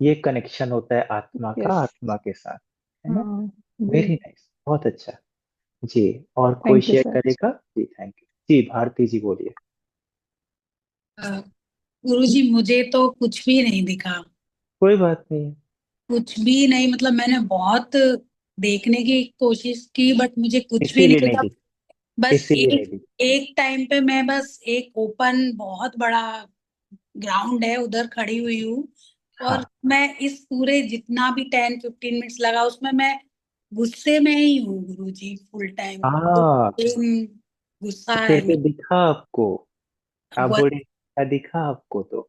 ये कनेक्शन होता है आत्मा का यस। आत्मा के साथ, है ना। हाँ जी। वेरी नाइस, बहुत अच्छा। जी। और कोई थैंक यू शेयर सर। करेगा? जी, थैंक यू जी। भारती जी बोलिए। गुरुजी मुझे तो कुछ भी नहीं दिखा। कोई बात नहीं है। कुछ भी नहीं, मतलब मैंने बहुत देखने की कोशिश की बट मुझे कुछ भी इसीलिए नहीं नहीं दिखा। दिख बस इसीलिए नहीं एक दिख एक टाइम पे मैं बस एक ओपन बहुत बड़ा ग्राउंड है उधर खड़ी हुई हूँ। और हाँ। मैं इस पूरे जितना भी 10-15 मिनट्स लगा उसमें मैं गुस्से में ही हूँ गुरुजी फुल टाइम। हाँ, गुस्सा तो है फिर तो दिखा आपको। आप वो। बोले क्या दिखा आपको तो।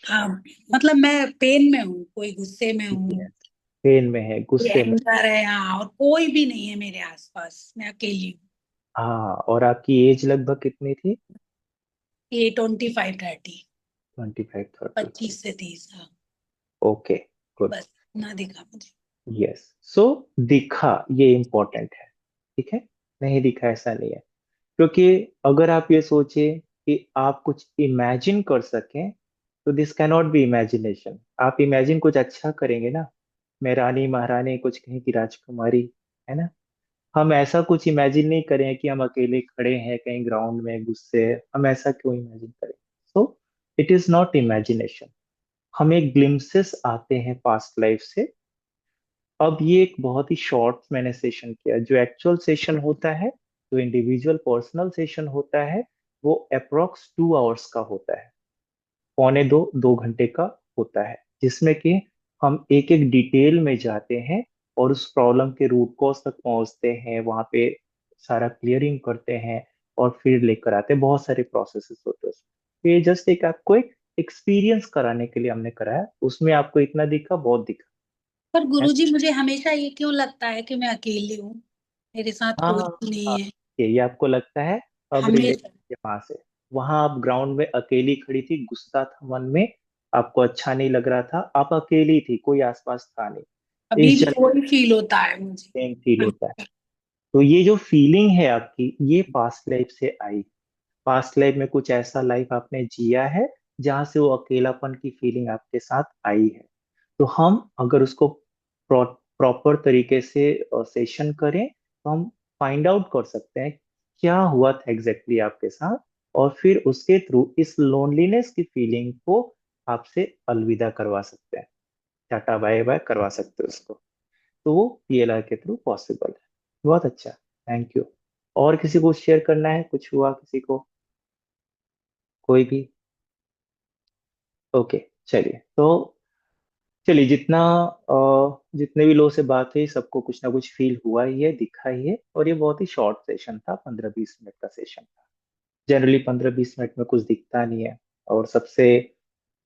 हाँ, मतलब मैं पेन में हूँ, कोई गुस्से में हूँ, यस। पेन में है, कोई गुस्से में। एंगर है, हाँ, और कोई भी नहीं है मेरे आसपास, मैं अकेली हूँ। हाँ, और आपकी एज लगभग कितनी थी? ये 25-30, 25-30। 25 से 30, हाँ। ओके। गुड। बस ना दिखा मुझे। यस। सो दिखा, ये इम्पोर्टेंट है। ठीक है। नहीं दिखा ऐसा नहीं है, क्योंकि अगर आप ये सोचे कि आप कुछ इमेजिन कर सकें, तो दिस कैनॉट बी इमेजिनेशन। आप इमेजिन कुछ अच्छा करेंगे ना, मैं रानी महारानी कुछ कहीं की राजकुमारी, है ना। हम ऐसा कुछ इमेजिन नहीं करें कि हम अकेले खड़े हैं कहीं ग्राउंड में गुस्से, हम ऐसा क्यों इमेजिन करें। So it is not imagination. हमें ग्लिम्सेस आते हैं पास्ट लाइफ से। अब ये एक बहुत ही शॉर्ट मैंने सेशन किया, जो एक्चुअल सेशन होता है, जो इंडिविजुअल पर्सनल सेशन होता है, वो अप्रोक्स 2 आवर्स का होता है। पौने दो 2 घंटे का होता है, जिसमें कि हम एक एक डिटेल में जाते हैं और उस प्रॉब्लम के रूट कॉज तक पहुंचते हैं, वहां पे सारा क्लियरिंग करते हैं और फिर लेकर आते हैं। बहुत सारे प्रोसेसेस होते हैं उसमें। तो ये जस्ट एक आपको एक एक्सपीरियंस कराने के लिए हमने कराया, उसमें आपको इतना दिखा, बहुत दिखा पर है। गुरुजी मुझे हमेशा ये क्यों लगता है कि मैं अकेली हूँ, मेरे साथ हाँ। कोई भी हाँ, नहीं है। ये आपको लगता है। अब रिलेशन हमेशा। के वहां से, वहां आप ग्राउंड में अकेली खड़ी थी, गुस्सा था मन में, आपको अच्छा नहीं लग रहा था, आप अकेली थी, कोई आसपास था नहीं। अभी इस भी जगह वही फील होता है मुझे। सेम फील होता है। तो ये जो फीलिंग है आपकी, ये पास्ट लाइफ से आई। पास्ट लाइफ में कुछ ऐसा लाइफ आपने जिया है जहां से वो अकेलापन की फीलिंग आपके साथ आई है। तो हम अगर उसको प्रॉपर तरीके से सेशन करें, तो हम फाइंड आउट कर सकते हैं क्या हुआ था एग्जैक्टली आपके साथ, और फिर उसके थ्रू इस लोनलीनेस की फीलिंग को आपसे अलविदा करवा सकते हैं, टाटा बाय बाय करवा सकते हैं उसको। तो वो पीएलआर के थ्रू पॉसिबल है। बहुत अच्छा, थैंक यू। और किसी को शेयर करना है, कुछ हुआ किसी को? कोई भी? ओके। चलिए तो, चलिए जितने भी लोगों से बात हुई, सबको कुछ ना कुछ फील हुआ ही है, दिखा ही है। और ये बहुत ही शॉर्ट सेशन था, 15-20 मिनट का सेशन था। जनरली 15-20 मिनट में कुछ दिखता नहीं है। और सबसे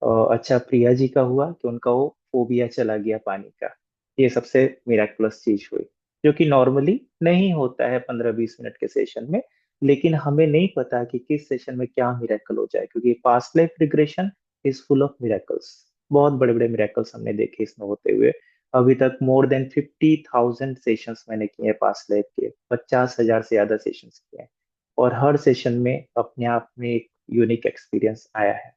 अच्छा प्रिया जी का हुआ कि उनका वो फोबिया चला गया पानी का। ये सबसे मिराकुलस चीज हुई, जो कि नॉर्मली नहीं होता है 15-20 मिनट के सेशन में। लेकिन हमें नहीं पता कि किस सेशन में क्या मिरेकल हो जाए, क्योंकि past life regression is full of miracles. बहुत बड़े बड़े मिरेकल्स हमने देखे इसमें होते हुए। अभी तक मोर देन 50,000 सेशंस मैंने किए हैं पास्ट लाइफ के, 50,000 से ज्यादा सेशंस किए हैं, और हर सेशन में अपने आप में एक यूनिक एक्सपीरियंस आया है।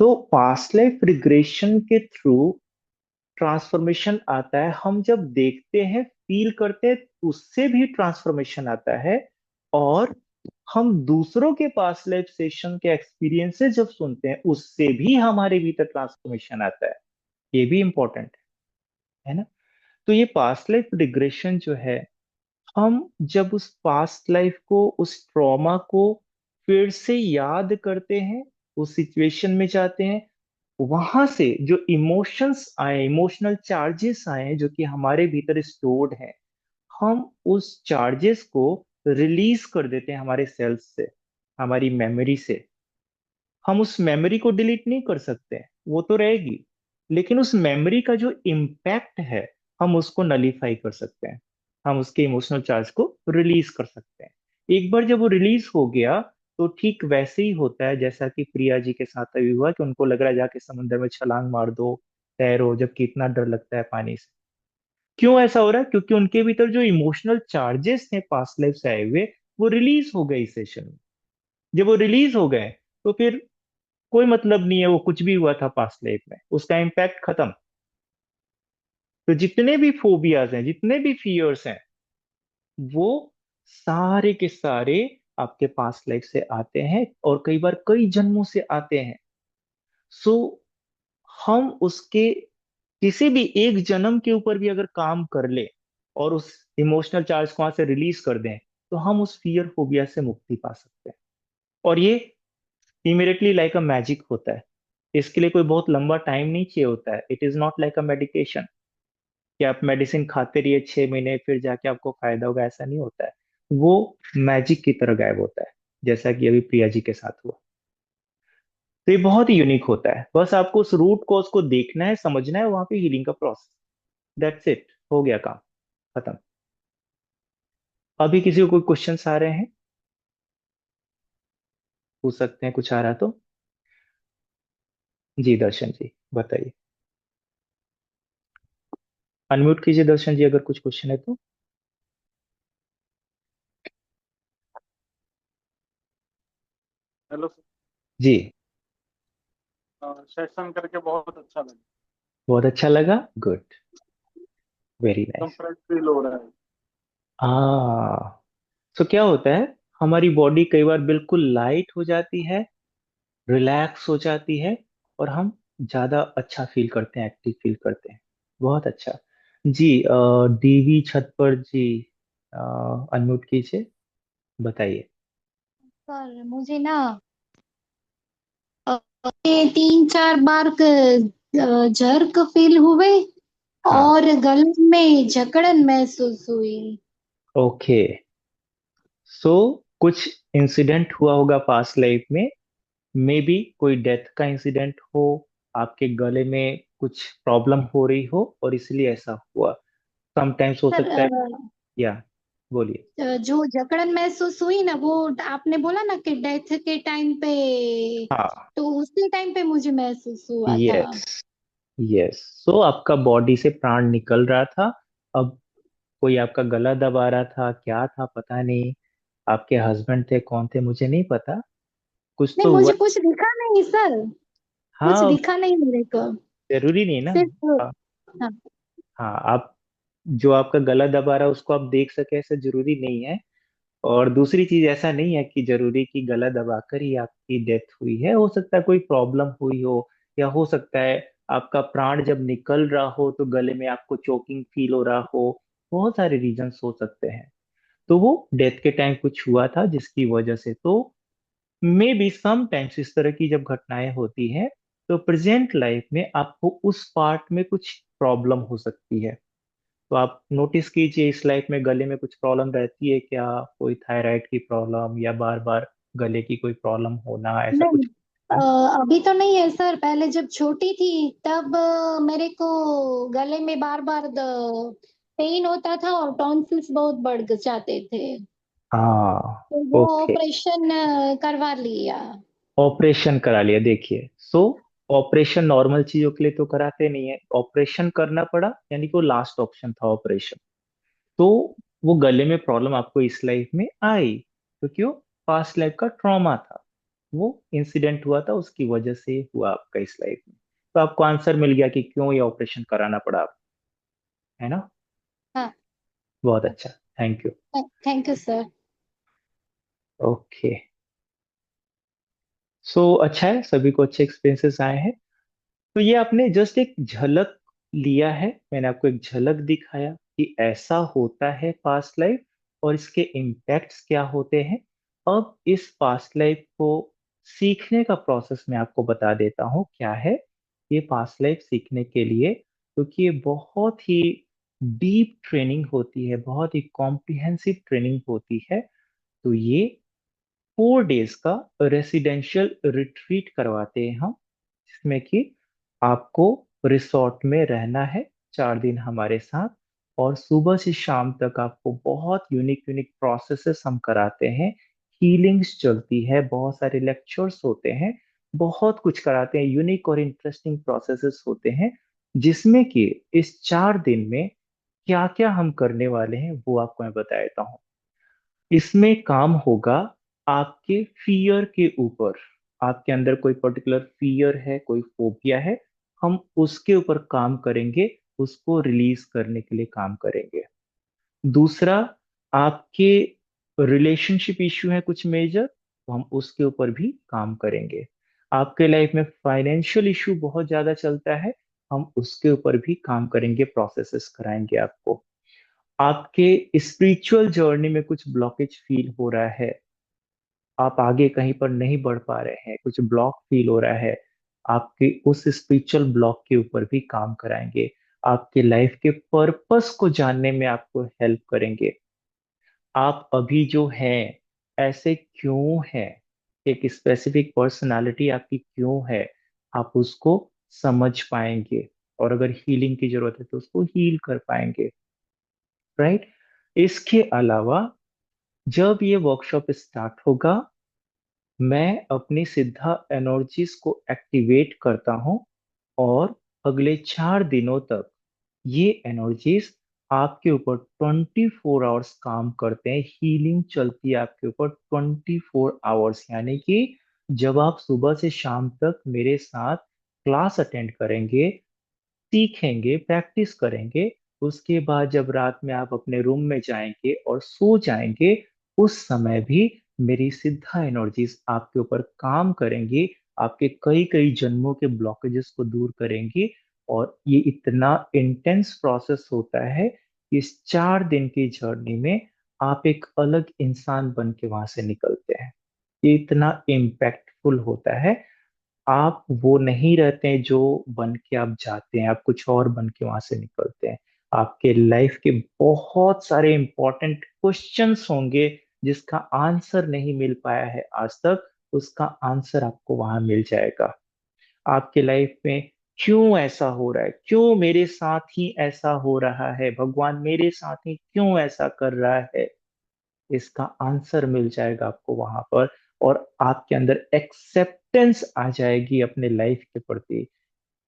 तो पास्ट लाइफ रिग्रेशन के थ्रू ट्रांसफॉर्मेशन आता है। हम जब देखते हैं, फील करते हैं, उससे भी ट्रांसफॉर्मेशन आता है। और हम दूसरों के पास लाइफ सेशन के एक्सपीरियंसेस जब सुनते हैं, उससे भी हमारे भीतर ट्रांसफॉर्मेशन आता है। ये भी इंपॉर्टेंट है ना। तो ये पास्ट लाइफ रिग्रेशन जो है, हम जब उस पास्ट लाइफ को, उस ट्रॉमा को फिर से याद करते हैं, उस सिचुएशन में जाते हैं, वहां से जो इमोशंस आए, इमोशनल चार्जेस आए हैं जो कि हमारे भीतर स्टोर्ड हैं, हम उस चार्जेस को रिलीज कर देते हैं हमारे सेल्स से, हमारी मेमोरी से। हम उस मेमोरी को डिलीट नहीं कर सकते, वो तो रहेगी, लेकिन उस मेमोरी का जो इम्पैक्ट है, हम उसको नलीफाई कर सकते हैं। हम उसके इमोशनल चार्ज को रिलीज कर सकते हैं। एक बार जब वो रिलीज हो गया, तो ठीक वैसे ही होता है जैसा कि प्रिया जी के साथ अभी हुआ, कि उनको लग रहा है जाके समंदर में छलांग मार दो, तैरो, जबकि इतना डर लगता है पानी से। क्यों ऐसा हो रहा है? क्योंकि उनके भीतर जो इमोशनल चार्जेस थे पास्ट लाइफ से आए हुए, वो रिलीज हो गए इस सेशन में। जब वो रिलीज हो गए, तो फिर कोई मतलब नहीं है वो कुछ भी हुआ था पास्ट लाइफ में, उसका इम्पैक्ट खत्म। तो जितने भी फोबियाज हैं, जितने भी फियर्स हैं, वो सारे के सारे आपके पास्ट लाइफ से आते हैं, और कई बार कई जन्मों से आते हैं। सो हम उसके किसी भी एक जन्म के ऊपर भी अगर काम कर ले, और उस इमोशनल चार्ज को वहां से रिलीज कर दें, तो हम उस फियर फोबिया से मुक्ति पा सकते हैं। और ये इमीडिएटली लाइक अ मैजिक होता है। इसके लिए कोई बहुत लंबा टाइम नहीं चाहिए होता है। It is not like a medication कि आप मेडिसिन खाते रहिए 6 महीने फिर जाके आपको फायदा होगा, ऐसा नहीं होता है। वो मैजिक की तरह गायब होता है, जैसा कि अभी प्रिया जी के साथ हुआ। तो ये बहुत ही यूनिक होता है। बस आपको उस रूट कॉज को देखना है, समझना है, वहां पे हीलिंग का प्रोसेस। दैट्स इट, हो गया काम, खत्म। अभी किसी को कोई क्वेश्चंस आ रहे हैं? पूछ सकते हैं, कुछ आ रहा तो। जी दर्शन जी, बताइए। अनम्यूट कीजिए दर्शन जी, अगर कुछ क्वेश्चन है तो। हेलो जी। सर, सेशन करके बहुत अच्छा लगा। बहुत अच्छा लगा, गुड, वेरी एकदम नाइस। फ्रेश फील हो रहा है। आ तो क्या होता है, हमारी बॉडी कई बार बिल्कुल लाइट हो जाती है, रिलैक्स हो जाती है, और हम ज्यादा अच्छा फील करते हैं, एक्टिव फील करते हैं। बहुत अच्छा। जी, डीवी छत पर जी, अनम्यूट कीजिए, बताइए। सर मुझे ना ये 3-4 बार जर्क फील हुए हाँ। और गले में जकड़न महसूस हुई। ओके। सो कुछ इंसिडेंट हुआ होगा पास्ट लाइफ में, मे बी कोई डेथ का इंसिडेंट हो, आपके गले में कुछ प्रॉब्लम हो रही हो, और इसलिए ऐसा हुआ। समटाइम्स हो सर सकता है। या, बोलिए। जो जकड़न महसूस हुई ना, वो आपने बोला ना कि डेथ के टाइम पे, हाँ। तो उसी टाइम पे मुझे महसूस हुआ था। Yes, yes. सो आपका बॉडी से प्राण निकल रहा था। अब कोई आपका गला दबा रहा था, क्या था पता नहीं। आपके हस्बैंड थे, कौन थे मुझे नहीं पता, कुछ नहीं, तो हुआ। मुझे कुछ दिखा नहीं सर, कुछ हाँ, दिखा नहीं मेरे को, जरूरी नहीं ना। सिर्फ हाँ। हाँ। हाँ, आप जो आपका गला दबा रहा है उसको आप देख सके, ऐसा जरूरी नहीं है। और दूसरी चीज, ऐसा नहीं है कि जरूरी कि गला दबाकर ही आपकी डेथ हुई है। हो सकता है कोई प्रॉब्लम हुई हो, या हो सकता है आपका प्राण जब निकल रहा हो तो गले में आपको चोकिंग फील हो रहा हो। बहुत सारे रीजंस हो सकते हैं। तो वो डेथ के टाइम कुछ हुआ था जिसकी वजह से, तो मे बी सम टाइम्स इस तरह की जब घटनाएं होती हैं, तो प्रेजेंट लाइफ में आपको उस पार्ट में कुछ प्रॉब्लम हो सकती है। तो आप नोटिस कीजिए, इस लाइफ में गले में कुछ प्रॉब्लम रहती है क्या? कोई थायराइड की प्रॉब्लम, या बार बार गले की कोई प्रॉब्लम होना, ऐसा नहीं, कुछ है? अभी तो नहीं है सर। पहले जब छोटी थी तब मेरे को गले में बार बार पेन होता था और टॉन्सिल्स बहुत बढ़ जाते थे, हाँ। तो वो ओके। ऑपरेशन करवा लिया। ऑपरेशन करा लिया, देखिए। सो ऑपरेशन नॉर्मल चीजों के लिए तो कराते नहीं है, ऑपरेशन करना पड़ा यानी कि वो लास्ट ऑप्शन था ऑपरेशन। तो वो गले में प्रॉब्लम आपको इस लाइफ में आई क्योंकि वो पास्ट लाइफ का ट्रॉमा था, वो इंसिडेंट हुआ था उसकी वजह से हुआ आपका इस लाइफ में। तो आपको आंसर मिल गया कि क्यों ये ऑपरेशन कराना पड़ा आपको, है ना? हाँ। बहुत अच्छा, thank you. Thank you sir. Okay, so अच्छा है, सभी को अच्छे एक्सपीरियंसेस आए हैं। तो ये आपने जस्ट एक झलक लिया है, मैंने आपको एक झलक दिखाया कि ऐसा होता है पास्ट लाइफ और इसके इम्पैक्ट्स क्या होते हैं। अब इस पास्ट लाइफ को सीखने का प्रोसेस मैं आपको बता देता हूँ क्या है। ये पास्ट लाइफ सीखने के लिए, क्योंकि ये बहुत ही डीप ट्रेनिंग होती है, बहुत ही कॉम्प्रिहेंसिव ट्रेनिंग होती है, तो ये 4 डेज का रेसिडेंशियल रिट्रीट करवाते हैं हम, जिसमें कि आपको रिसोर्ट में रहना है 4 दिन हमारे साथ। और सुबह से शाम तक आपको बहुत यूनिक यूनिक प्रोसेसेस हम कराते हैं, हीलिंग्स चलती है, बहुत सारे लेक्चर्स होते हैं, बहुत कुछ कराते हैं, यूनिक और इंटरेस्टिंग प्रोसेसेस होते हैं, जिसमें कि इस 4 दिन में क्या क्या हम करने वाले हैं वो आपको मैं बता देता हूँ। इसमें काम होगा आपके फियर के ऊपर। आपके अंदर कोई पर्टिकुलर फियर है, कोई फोबिया है, हम उसके ऊपर काम करेंगे, उसको रिलीज करने के लिए काम करेंगे। दूसरा, आपके रिलेशनशिप इश्यू है कुछ मेजर, तो हम उसके ऊपर भी काम करेंगे। आपके लाइफ में फाइनेंशियल इश्यू बहुत ज्यादा चलता है, हम उसके ऊपर भी काम करेंगे, प्रोसेसेस कराएंगे आपको। आपके स्पिरिचुअल जर्नी में कुछ ब्लॉकेज फील हो रहा है, आप आगे कहीं पर नहीं बढ़ पा रहे हैं, कुछ ब्लॉक फील हो रहा है, आपके उस स्पिरिचुअल ब्लॉक के ऊपर भी काम कराएंगे। आपके लाइफ के पर्पस को जानने में आपको हेल्प करेंगे। आप अभी जो हैं ऐसे क्यों हैं, एक स्पेसिफिक पर्सनालिटी आपकी क्यों है, आप उसको समझ पाएंगे, और अगर हीलिंग की जरूरत है तो उसको हील कर पाएंगे, राइट? इसके अलावा जब ये वर्कशॉप स्टार्ट होगा, मैं अपनी सिद्धा एनर्जीज को एक्टिवेट करता हूँ, और अगले 4 दिनों तक ये एनर्जीज आपके ऊपर 24 आवर्स काम करते हैं, हीलिंग चलती है आपके ऊपर 24 आवर्स। यानी कि जब आप सुबह से शाम तक मेरे साथ क्लास अटेंड करेंगे, सीखेंगे, प्रैक्टिस करेंगे, उसके बाद जब रात में आप अपने रूम में जाएंगे और सो जाएंगे, उस समय भी मेरी सिद्धा एनर्जीज आपके ऊपर काम करेंगी, आपके कई कई जन्मों के ब्लॉकेजेस को दूर करेंगी। और ये इतना इंटेंस प्रोसेस होता है कि इस 4 दिन की जर्नी में आप एक अलग इंसान बन के वहां से निकलते हैं। ये इतना इम्पैक्टफुल होता है। आप वो नहीं रहते हैं जो बन के आप जाते हैं, आप कुछ और बन के वहां से निकलते हैं। आपके लाइफ के बहुत सारे इंपॉर्टेंट क्वेश्चंस होंगे जिसका आंसर नहीं मिल पाया है आज तक, उसका आंसर आपको वहां मिल जाएगा। आपके लाइफ में क्यों ऐसा हो रहा है, क्यों मेरे साथ ही ऐसा हो रहा है, भगवान मेरे साथ ही क्यों ऐसा कर रहा है, इसका आंसर मिल जाएगा आपको वहां पर। और आपके अंदर एक्सेप्टेंस आ जाएगी अपने लाइफ के प्रति,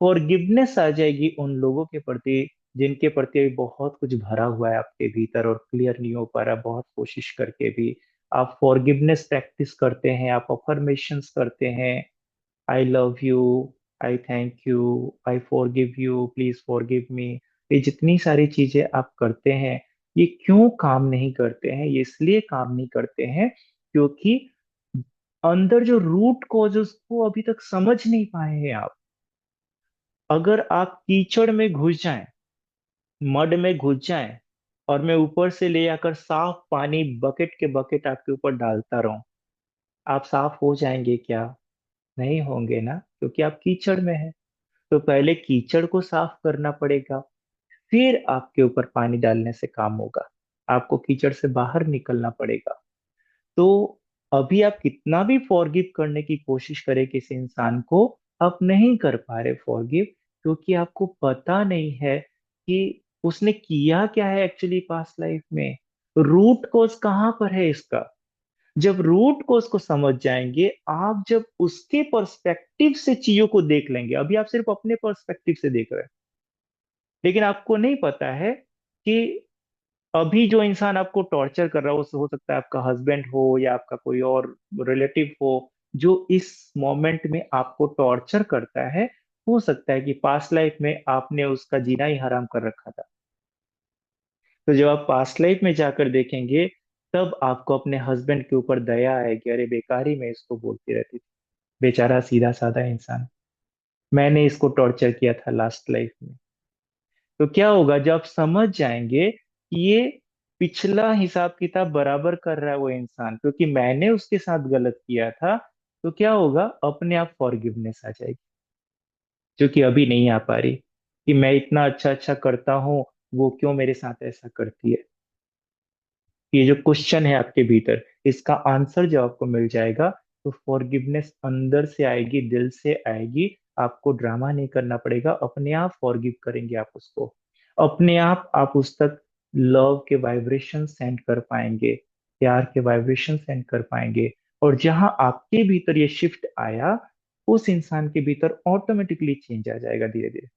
फॉरगिवनेस आ जाएगी उन लोगों के प्रति जिनके प्रति अभी बहुत कुछ भरा हुआ है आपके भीतर और क्लियर नहीं हो पा रहा, बहुत कोशिश करके भी। आप फॉरगिवनेस प्रैक्टिस करते हैं, आप अफर्मेशंस करते हैं, I love you, I thank you, I forgive you, please forgive me. ये जितनी सारी चीजें आप करते हैं, ये क्यों काम नहीं करते हैं? ये इसलिए काम नहीं करते हैं क्योंकि अंदर जो रूट कॉज उसको अभी तक समझ नहीं पाए हैं आप। अगर आप कीचड़ में घुस जाएं, मड में घुस जाएं, और मैं ऊपर से ले आकर साफ पानी बकेट के बकेट आपके ऊपर डालता रहूं, आप साफ हो जाएंगे क्या? नहीं होंगे ना, क्योंकि आप कीचड़ में हैं। तो पहले कीचड़ को साफ करना पड़ेगा, फिर आपके ऊपर पानी डालने से काम होगा। आपको कीचड़ से बाहर निकलना पड़ेगा। तो अभी आप कितना भी फॉरगिव करने की कोशिश करें किसी इंसान को, आप नहीं कर पा रहे फॉरगिव, क्योंकि आपको पता नहीं है कि उसने किया क्या है एक्चुअली पास्ट लाइफ में, रूट कॉज कहाँ पर है इसका। जब रूट को उसको समझ जाएंगे, आप जब उसके पर्सपेक्टिव से चीजों को देख लेंगे, अभी आप सिर्फ अपने पर्सपेक्टिव से देख रहे हैं, लेकिन आपको नहीं पता है कि अभी जो इंसान आपको टॉर्चर कर रहा हो, हो सकता है आपका हस्बैंड हो या आपका कोई और रिलेटिव हो, जो इस मोमेंट में आपको टॉर्चर करता है, हो सकता है कि पास्ट लाइफ में आपने उसका जीना ही हराम कर रखा था। तो जब आप पास्ट लाइफ में जाकर देखेंगे, तब आपको अपने हस्बैंड के ऊपर दया आएगी, अरे बेकार ही मैं इसको बोलती रहती थी, बेचारा सीधा साधा इंसान, मैंने इसको टॉर्चर किया था लास्ट लाइफ में। तो क्या होगा जब आप समझ जाएंगे कि ये पिछला हिसाब किताब बराबर कर रहा है वो इंसान, क्योंकि मैंने उसके साथ गलत किया था, तो क्या होगा, अपने आप फॉरगिवनेस आ जाएगी, जो कि अभी नहीं आ पा रही, कि मैं इतना अच्छा अच्छा करता हूँ, वो क्यों मेरे साथ ऐसा करती है। ये जो क्वेश्चन है आपके भीतर, इसका आंसर जब आपको मिल जाएगा, तो फॉरगिवनेस अंदर से आएगी, दिल से आएगी, आपको ड्रामा नहीं करना पड़ेगा, अपने आप फॉरगिव करेंगे आप उसको, अपने आप उस तक लव के वाइब्रेशन सेंड कर पाएंगे, प्यार के वाइब्रेशन सेंड कर पाएंगे। और जहां आपके भीतर ये शिफ्ट आया, उस इंसान के भीतर ऑटोमेटिकली चेंज आ जाएगा धीरे धीरे,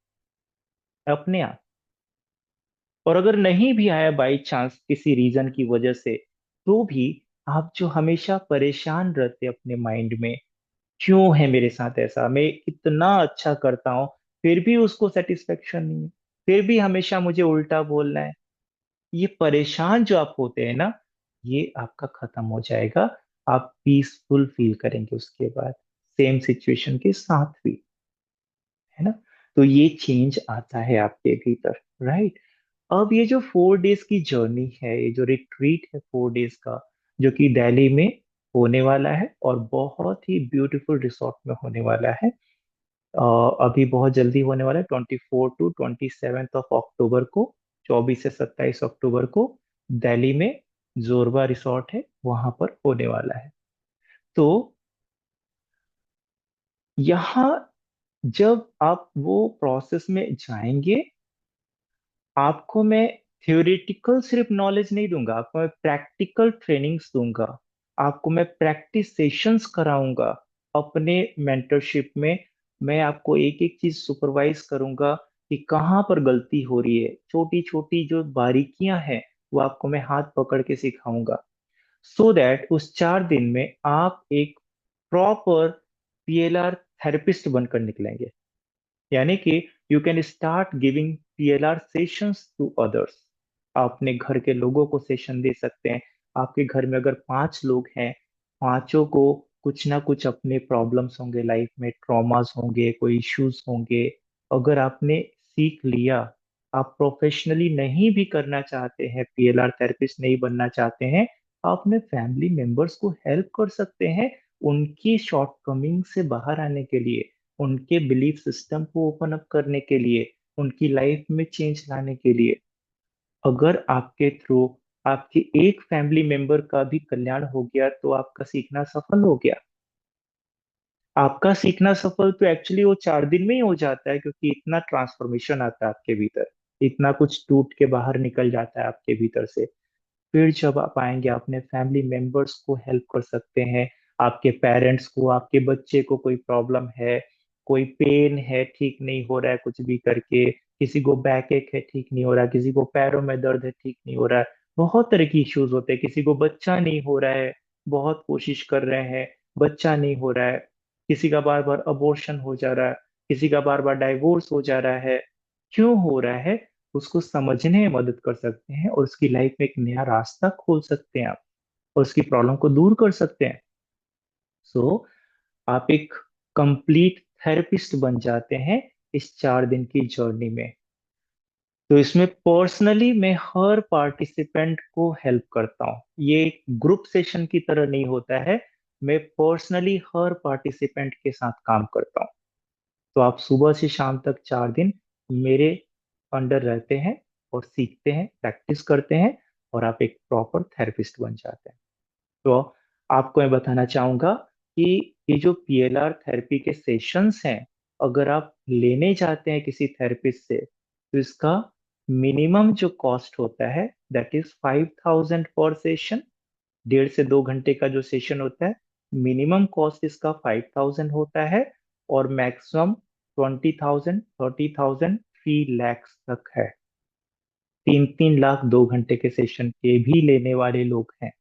अपने आप। और अगर नहीं भी आया बाई चांस किसी रीजन की वजह से, तो भी आप जो हमेशा परेशान रहते अपने माइंड में, क्यों है मेरे साथ ऐसा, मैं इतना अच्छा करता हूँ फिर भी उसको सेटिस्फेक्शन नहीं है, फिर भी हमेशा मुझे उल्टा बोलना है, ये परेशान जो आप होते हैं ना, ये आपका खत्म हो जाएगा। आप पीसफुल फील करेंगे उसके बाद, सेम सिचुएशन के साथ भी, है ना। तो ये चेंज आता है आपके भीतर, राइट। अब ये जो 4 डेज की जर्नी है, ये जो रिट्रीट है 4 डेज का, जो कि दिल्ली में होने वाला है और बहुत ही ब्यूटीफुल रिसोर्ट में होने वाला है, अ, अभी बहुत जल्दी होने वाला है, 24 to 27 ऑफ अक्टूबर को, 24 से 27 अक्टूबर को दिल्ली में जोरबा रिसोर्ट है, वहां पर होने वाला है। तो यहाँ जब आप वो प्रोसेस में जाएंगे, आपको मैं थ्योरेटिकल सिर्फ नॉलेज नहीं दूंगा, आपको मैं प्रैक्टिकल ट्रेनिंग्स दूंगा, आपको मैं प्रैक्टिस सेशंस कराऊंगा अपने मेंटरशिप में। मैं आपको एक एक चीज सुपरवाइज करूंगा कि कहाँ पर गलती हो रही है, छोटी छोटी जो बारीकियां हैं वो आपको मैं हाथ पकड़ के सिखाऊंगा, सो दैट उस 4 दिन में आप एक प्रॉपर पीएलआर थेरेपिस्ट बनकर निकलेंगे। यानी कि you can start giving PLR sessions to others. आप अपने घर के लोगों को सेशन दे सकते हैं। आपके घर में अगर 5 लोग हैं, पांचों को कुछ ना कुछ अपने प्रॉब्लम्स होंगे, लाइफ में ट्रॉमास होंगे, कोई इश्यूज होंगे। अगर आपने सीख लिया, आप प्रोफेशनली नहीं भी करना चाहते हैं, पीएलआर थेरेपिस्ट नहीं बनना चाहते हैं, आप अपने फैमिली मेंबर्स को हेल्प कर सकते हैं उनकी शॉर्टकमिंग से बाहर आने के लिए, उनके बिलीफ सिस्टम को ओपन अप करने के लिए, उनकी लाइफ में चेंज लाने के लिए। अगर आपके थ्रू आपके एक फैमिली मेंबर का भी कल्याण हो गया, तो आपका सीखना सफल हो गया। आपका सीखना सफल तो एक्चुअली वो 4 दिन में ही हो जाता है, क्योंकि इतना ट्रांसफॉर्मेशन आता है आपके भीतर, इतना कुछ टूट के बाहर निकल जाता है आपके भीतर से। फिर जब आप आएंगे, अपने फैमिली मेंबर्स को हेल्प कर सकते हैं, आपके पेरेंट्स को, आपके बच्चे को कोई प्रॉब्लम है, कोई पेन है, ठीक नहीं हो रहा है कुछ भी करके, किसी को बैक एक है ठीक नहीं हो रहा है, किसी को पैरों में दर्द है ठीक नहीं हो रहा है, बहुत तरह की इश्यूज होते हैं, किसी को बच्चा नहीं हो रहा है, बहुत कोशिश कर रहे हैं, बच्चा नहीं हो रहा है, किसी का बार बार अबॉर्शन हो जा रहा है, किसी का बार बार डाइवोर्स हो जा रहा है, क्यों हो रहा है, उसको समझने में मदद कर सकते हैं और उसकी लाइफ में एक नया रास्ता खोल सकते हैं आप, और उसकी प्रॉब्लम को दूर कर सकते हैं। सो आप एक कंप्लीट थेरेपिस्ट बन जाते हैं इस 4 दिन की जर्नी में। तो इसमें पर्सनली मैं हर पार्टिसिपेंट को हेल्प करता हूँ, ये एक ग्रुप सेशन की तरह नहीं होता है, मैं पर्सनली हर पार्टिसिपेंट के साथ काम करता हूँ। तो आप सुबह से शाम तक 4 दिन मेरे अंडर रहते हैं और सीखते हैं, प्रैक्टिस करते हैं, और आप एक प्रॉपर थेरेपिस्ट बन जाते हैं। तो आपको मैं बताना चाहूंगा कि ये जो पीएलआर थेरेपी के सेशंस हैं, अगर आप लेने जाते हैं किसी थेरेपिस्ट से, तो इसका मिनिमम जो कॉस्ट होता है दैट इज 5,000 पर सेशन, 1.5 से 2 घंटे का जो सेशन होता है, मिनिमम कॉस्ट इसका 5,000 होता है और मैक्सिमम 20,000, 30,000, 3 lakhs तक है। 3-3 लाख 2 घंटे के सेशन के भी लेने वाले लोग हैं।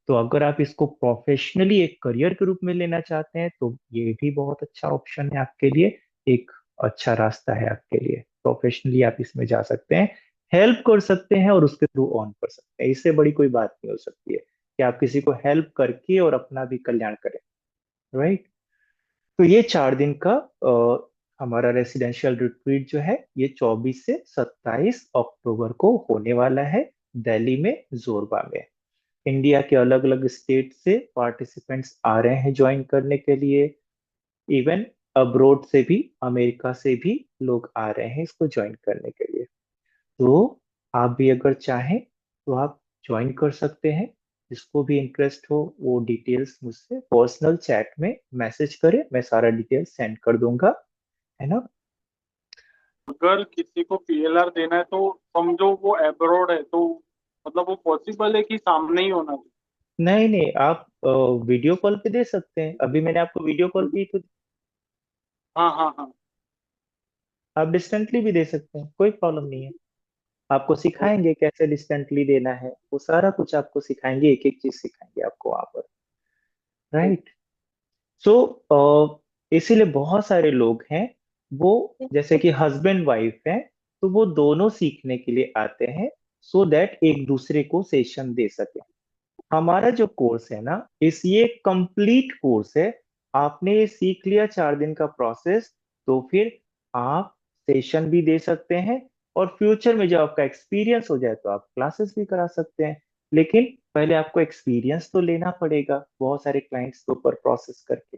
तो अगर आप इसको प्रोफेशनली एक करियर के रूप में लेना चाहते हैं तो ये भी बहुत अच्छा ऑप्शन है आपके लिए। एक अच्छा रास्ता है आपके लिए, प्रोफेशनली आप इसमें जा सकते हैं, हेल्प कर सकते हैं और उसके थ्रू ऑन कर सकते हैं। इससे बड़ी कोई बात नहीं हो सकती है कि आप किसी को हेल्प करके और अपना भी कल्याण करें, राइट। तो ये 4 दिन का हमारा रेसिडेंशियल रिट्रीट जो है ये 24 से 27 अक्टूबर को होने वाला है, दिल्ली में, जोरबा में। इंडिया के अलग अलग स्टेट से पार्टिसिपेंट्स आ रहे हैं ज्वाइन करने के लिए। इवन अब्रोड से भी, अमेरिका से भी लोग आ रहे हैं इसको ज्वाइन करने के लिए। तो आप भी अगर चाहें तो आप ज्वाइन कर सकते हैं। जिसको भी इंटरेस्ट हो वो डिटेल्स मुझसे पर्सनल चैट में मैसेज करे, मैं सारा डिटेल्स सेंड कर दूंगा, है ना। अगर किसी को पीएलआर देना है तो समझो वो अब्रॉड है, तो मतलब वो पॉसिबल है कि सामने ही होना नहीं नहीं, आप वीडियो कॉल पे दे सकते हैं। अभी मैंने आपको वीडियो कॉल चाहिए? की तो हाँ हाँ हाँ। आप डिस्टेंटली भी दे सकते हैं, कोई प्रॉब्लम नहीं है। आपको सिखाएंगे कैसे डिस्टेंटली देना है, वो सारा कुछ आपको सिखाएंगे, एक एक चीज सिखाएंगे आपको वहां पर, राइट। सो इसीलिए बहुत सारे लोग हैं वो, जैसे कि हस्बैंड वाइफ हैं, तो वो दोनों सीखने के लिए आते हैं, सो दैट एक दूसरे को सेशन दे सके। हमारा जो कोर्स है ना, इस ये कंप्लीट कोर्स है। आपने ये सीख लिया 4 दिन का प्रोसेस, तो फिर आप सेशन भी दे सकते हैं और फ्यूचर में जब आपका एक्सपीरियंस हो जाए तो आप क्लासेस भी करा सकते हैं। लेकिन पहले आपको एक्सपीरियंस तो लेना पड़ेगा बहुत सारे क्लाइंट्स के ऊपर प्रोसेस करके,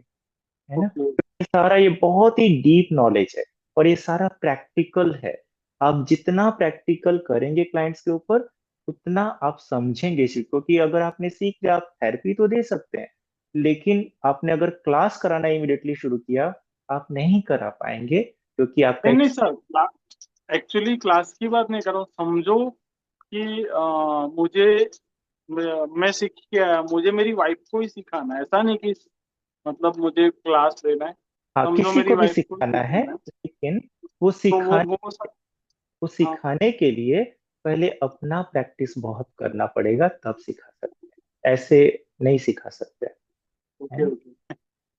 है ना। ओके। सारा ये बहुत ही डीप नॉलेज है और ये सारा प्रैक्टिकल है। आप जितना प्रैक्टिकल करेंगे क्लाइंट्स के ऊपर उतना आप समझेंगे इसी को। कि अगर आपने सीख लिया, आप थेरेपी तो दे सकते हैं, लेकिन आपने अगर क्लास कराना इमिडिएटली शुरू किया, आप नहीं करा पाएंगे, क्योंकि आपका नहीं नहीं सर, एक्चुअली क्लास की बात नहीं कर रहा हूँ। समझो कि मुझे मैं सीख के आया, मुझे मेरी वाइफ को ही सिखाना है, ऐसा नहीं कि मतलब मुझे क्लास लेना है। हाँ, समझो किसी मेरी को भी वाइफ को ही सिखाना है, सिखाना है, लेकिन वो तो सिखा वो सब। वो हाँ। सिखाने के लिए पहले अपना प्रैक्टिस बहुत करना पड़ेगा, तब सिखा सकते हैं, ऐसे नहीं सिखा सकते, है ओके ना। ओके।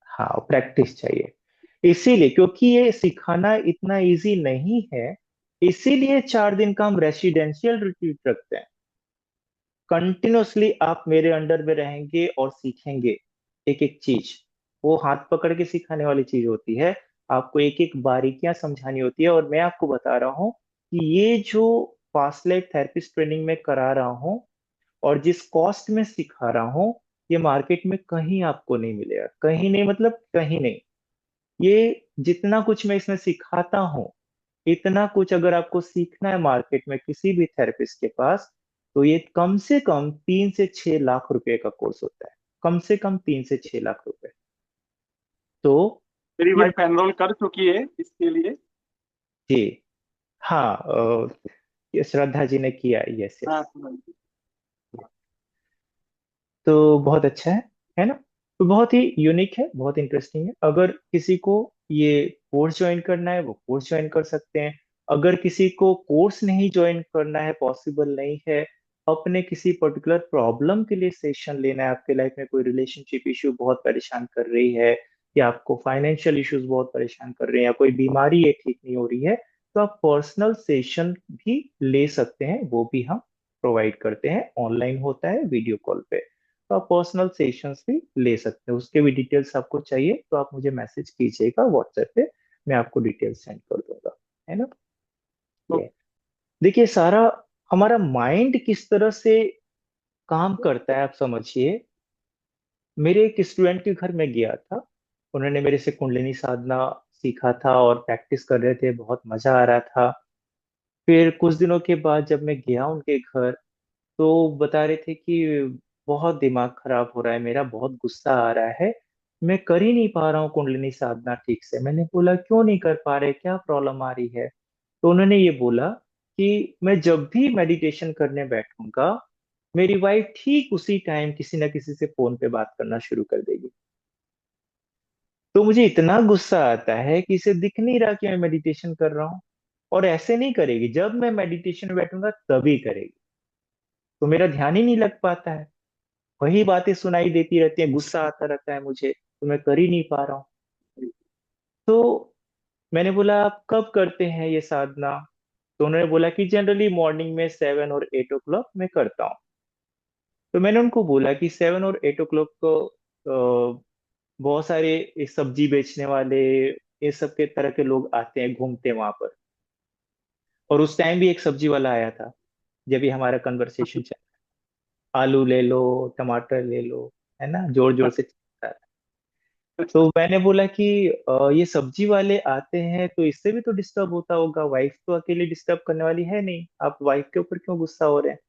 हाँ, प्रैक्टिस चाहिए। इसीलिए, क्योंकि ये सिखाना इतना इजी नहीं है, इसीलिए 4 दिन का हम रेसिडेंशियल रिट्रीट रखते हैं। कंटिन्यूअसली आप मेरे अंडर में रहेंगे और सीखेंगे एक एक चीज। वो हाथ पकड़ के सिखाने वाली चीज होती है, आपको एक एक बारीकियां समझानी होती है। और मैं आपको बता रहा हूँ कि ये जो पास्ट लाइफ थेरेपिस्ट ट्रेनिंग में करा रहा हूँ और जिस कॉस्ट में सिखा रहा हूँ, ये मार्केट में कहीं आपको नहीं मिलेगा, कहीं नहीं, मतलब कहीं नहीं। ये जितना कुछ मैं इसमें सिखाता हूँ, इतना कुछ अगर आपको सीखना है मार्केट में किसी भी थेरेपिस्ट के पास, तो ये कम से कम 3 से 6 लाख रुपए का कोर्स होता है। कम से कम 3 से 6 लाख रुपए। तो मेरी ये, वाइफ एनरोल कर चुकी है इसके लिए। जी, हाँ, ये श्रद्धा जी ने किया, यस हाँ यस। हाँ। तो बहुत अच्छा है ना। तो बहुत ही यूनिक है, बहुत इंटरेस्टिंग है। अगर किसी को ये कोर्स ज्वाइन करना है वो कोर्स ज्वाइन कर सकते हैं। अगर किसी को कोर्स नहीं ज्वाइन करना है, पॉसिबल नहीं है, अपने किसी पर्टिकुलर प्रॉब्लम के लिए सेशन लेना है, आपके लाइफ में कोई रिलेशनशिप इश्यू बहुत परेशान कर रही है, या आपको फाइनेंशियल इश्यूज बहुत परेशान कर रहे हैं, या कोई बीमारी है ठीक नहीं हो रही है, तो आप पर्सनल सेशन भी ले सकते हैं। वो भी हम प्रोवाइड करते हैं, ऑनलाइन होता है, वीडियो कॉल पे। तो आप पर्सनल सेशंस भी ले सकते हैं। उसके भी डिटेल्स आपको चाहिए तो आप मुझे मैसेज कीजिएगा व्हाट्सएप पे, मैं आपको डिटेल्स सेंड कर दूंगा, है ना। तो ये देखिए, सारा हमारा माइंड किस तरह से काम करता है आप समझिए। मेरे एक स्टूडेंट के घर में गया था, उन्होंने मेरे से कुंडलिनी साधना सीखा था और प्रैक्टिस कर रहे थे, बहुत मजा आ रहा था। फिर कुछ दिनों के बाद जब मैं गया उनके घर, तो बता रहे थे कि बहुत दिमाग खराब हो रहा है मेरा, बहुत गुस्सा आ रहा है, मैं कर ही नहीं पा रहा हूँ कुंडलिनी साधना ठीक से। मैंने बोला क्यों नहीं कर पा रहे, क्या प्रॉब्लम आ रही है। तो उन्होंने ये बोला कि मैं जब भी मेडिटेशन करने बैठूंगा मेरी वाइफ ठीक उसी टाइम किसी ना किसी से फोन पे बात करना शुरू कर देगी। तो मुझे इतना गुस्सा आता है कि इसे दिख नहीं रहा कि मैं मेडिटेशन कर रहा हूँ। और ऐसे नहीं करेगी, जब मैं मेडिटेशन में बैठूंगा तभी करेगी। तो मेरा ध्यान ही नहीं लग पाता है, वही बातें सुनाई देती रहती है, गुस्सा आता रहता है मुझे, तो मैं कर ही नहीं पा रहा हूँ। तो मैंने बोला आप कब करते हैं ये साधना? तो उन्होंने बोला कि जनरली मॉर्निंग में 7 और 8 ओ क्लॉक मैं करता हूँ। तो मैंने उनको बोला कि 7 और 8 ओ क्लॉक को बहुत सारे ये सब्जी बेचने वाले, ये सब के तरह के लोग आते हैं, घूमते हैं वहां पर। और उस टाइम भी एक सब्जी वाला आया था जब ये हमारा कन्वर्सेशन चला। आलू ले लो, टमाटर ले लो, है ना, जोर जोर से चलता है। तो मैंने बोला कि ये सब्जी वाले आते हैं तो इससे भी तो डिस्टर्ब होता होगा, वाइफ तो अकेले डिस्टर्ब करने वाली है नहीं, आप वाइफ के ऊपर क्यों गुस्सा हो रहे हैं?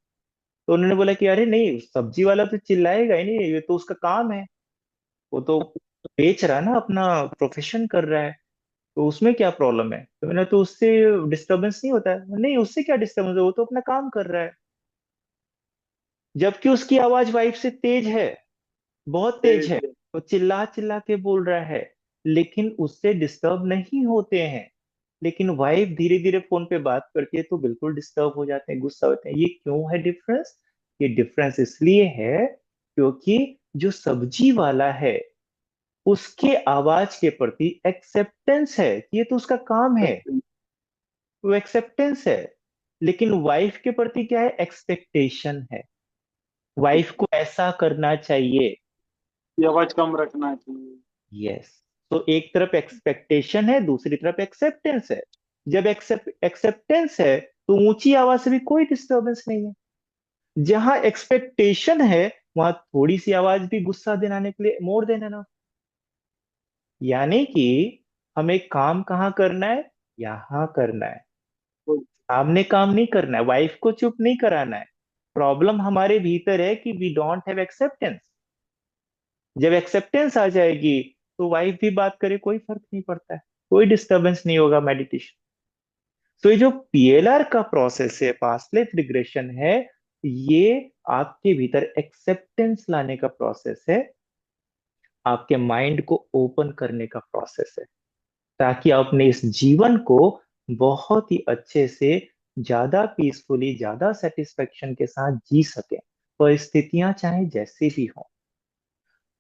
तो उन्होंने बोला कि अरे नहीं, सब्जी वाला तो चिल्लाएगा ही नहीं, ये तो उसका काम है, वो तो बेच रहा है ना, अपना प्रोफेशन कर रहा है, तो उसमें क्या प्रॉब्लम है? तो मैंने, तो उससे डिस्टरबेंस नहीं होता है? नहीं, उससे क्या डिस्टरबेंस है, वो तो अपना काम कर रहा है। जबकि उसकी आवाज वाइफ से तेज है, बहुत तेज है, वो चिल्ला चिल्ला के बोल रहा है, लेकिन उससे डिस्टर्ब नहीं होते हैं। लेकिन वाइफ धीरे धीरे फोन पे बात करती है तो बिल्कुल डिस्टर्ब हो जाते हैं, गुस्सा होते हैं। ये क्यों है डिफरेंस? ये डिफरेंस इसलिए है क्योंकि जो सब्जी वाला है उसके आवाज के प्रति एक्सेप्टेंस है, ये तो उसका काम है, वो एक्सेप्टेंस है। लेकिन वाइफ के प्रति क्या है? एक्सपेक्टेशन है, वाइफ को ऐसा करना चाहिए। ये आवाज कम रखना चाहिए। यस। तो एक तरफ एक्सपेक्टेशन है, दूसरी तरफ एक्सेप्टेंस है। जब एक्सेप्टेंस है तो ऊंची आवाज से भी कोई डिस्टरबेंस नहीं है। जहां एक्सपेक्टेशन है वहां थोड़ी सी आवाज भी गुस्सा दिलाने के लिए मोड़ देना ना। यानी कि हमें काम कहाँ करना है? यहाँ करना है, सामने काम नहीं करना है, वाइफ को चुप नहीं कराना है। प्रॉब्लम हमारे भीतर है कि वी डोंट हैव एक्सेप्टेंस। जब एक्सेप्टेंस आ जाएगी तो वाइफ भी बात करे, कोई फर्क नहीं पड़ता है, कोई डिस्टरबेंस नहीं होगा मेडिटेशन। तो ये जो पीएलआर का प्रोसेस है, पास्ट लाइफ रिग्रेशन है, ये आपके भीतर एक्सेप्टेंस लाने का प्रोसेस है, आपके माइंड को ओपन करने का प्रोसेस है, ताकि आप अपने इस जीवन को बहुत ही अच्छे से, ज्यादा पीसफुली, ज्यादा सेटिस्फेक्शन के साथ जी सकें, परिस्थितियां चाहे जैसी भी हो।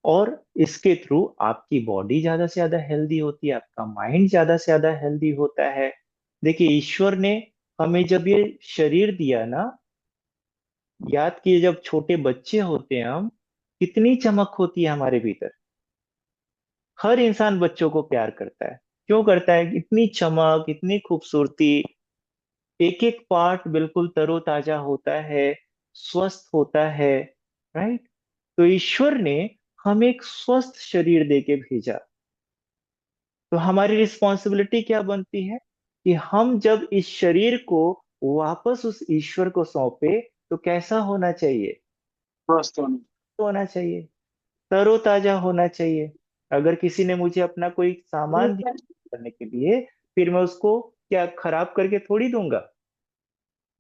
और इसके थ्रू आपकी बॉडी ज्यादा से ज्यादा हेल्दी होती है, आपका माइंड ज्यादा से ज्यादा हेल्दी होता है। देखिए, ईश्वर ने हमें जब ये शरीर दिया ना, याद कीजिए जब छोटे बच्चे होते हैं हम, कितनी चमक होती है हमारे भीतर। हर इंसान बच्चों को प्यार करता है। क्यों करता है? इतनी चमक, इतनी खूबसूरती, एक एक पार्ट बिल्कुल तरोताजा होता है, स्वस्थ होता है। राइट? तो ईश्वर ने हमें एक स्वस्थ शरीर दे के भेजा। तो हमारी रिस्पॉन्सिबिलिटी क्या बनती है कि हम जब इस शरीर को वापस उस ईश्वर को सौंपे तो कैसा होना चाहिए? स्वस्थ होने। तो होना चाहिए, तरोताजा होना चाहिए। अगर किसी ने मुझे अपना कोई सामान दिया करने के लिए, फिर मैं उसको क्या खराब करके थोड़ी दूंगा?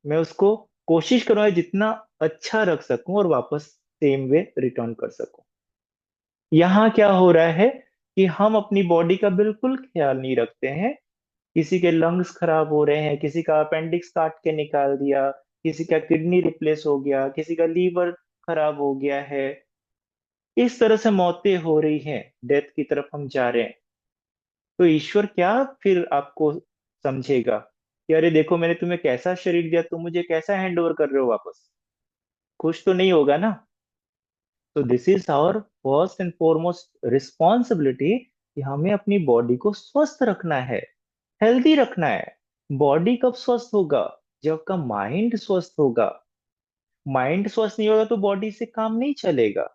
मैं उसको कोशिश करूंगा जितना अच्छा रख सकूं और वापस सेम वे रिटर्न कर सकूं। यहाँ क्या हो रहा है कि हम अपनी बॉडी का बिल्कुल ख्याल नहीं रखते हैं। किसी के लंग्स खराब हो रहे हैं, किसी का अपेंडिक्स काट के निकाल दिया, किसी का किडनी रिप्लेस हो गया, किसी का लीवर खराब हो गया है। इस तरह से मौतें हो रही हैं, डेथ की तरफ हम जा रहे हैं। तो ईश्वर क्या फिर आपको समझेगा कि अरे देखो, मैंने तुम्हें कैसा शरीर दिया, तुम मुझे कैसा हैंड ओवर कर रहे हो वापस? खुश तो नहीं होगा ना। तो this is our first and foremost responsibility कि हमें अपनी बॉडी को स्वस्थ रखना है, हेल्दी रखना है। बॉडी कब स्वस्थ होगा? जब का माइंड स्वस्थ होगा। माइंड स्वस्थ नहीं होगा तो बॉडी से काम नहीं चलेगा।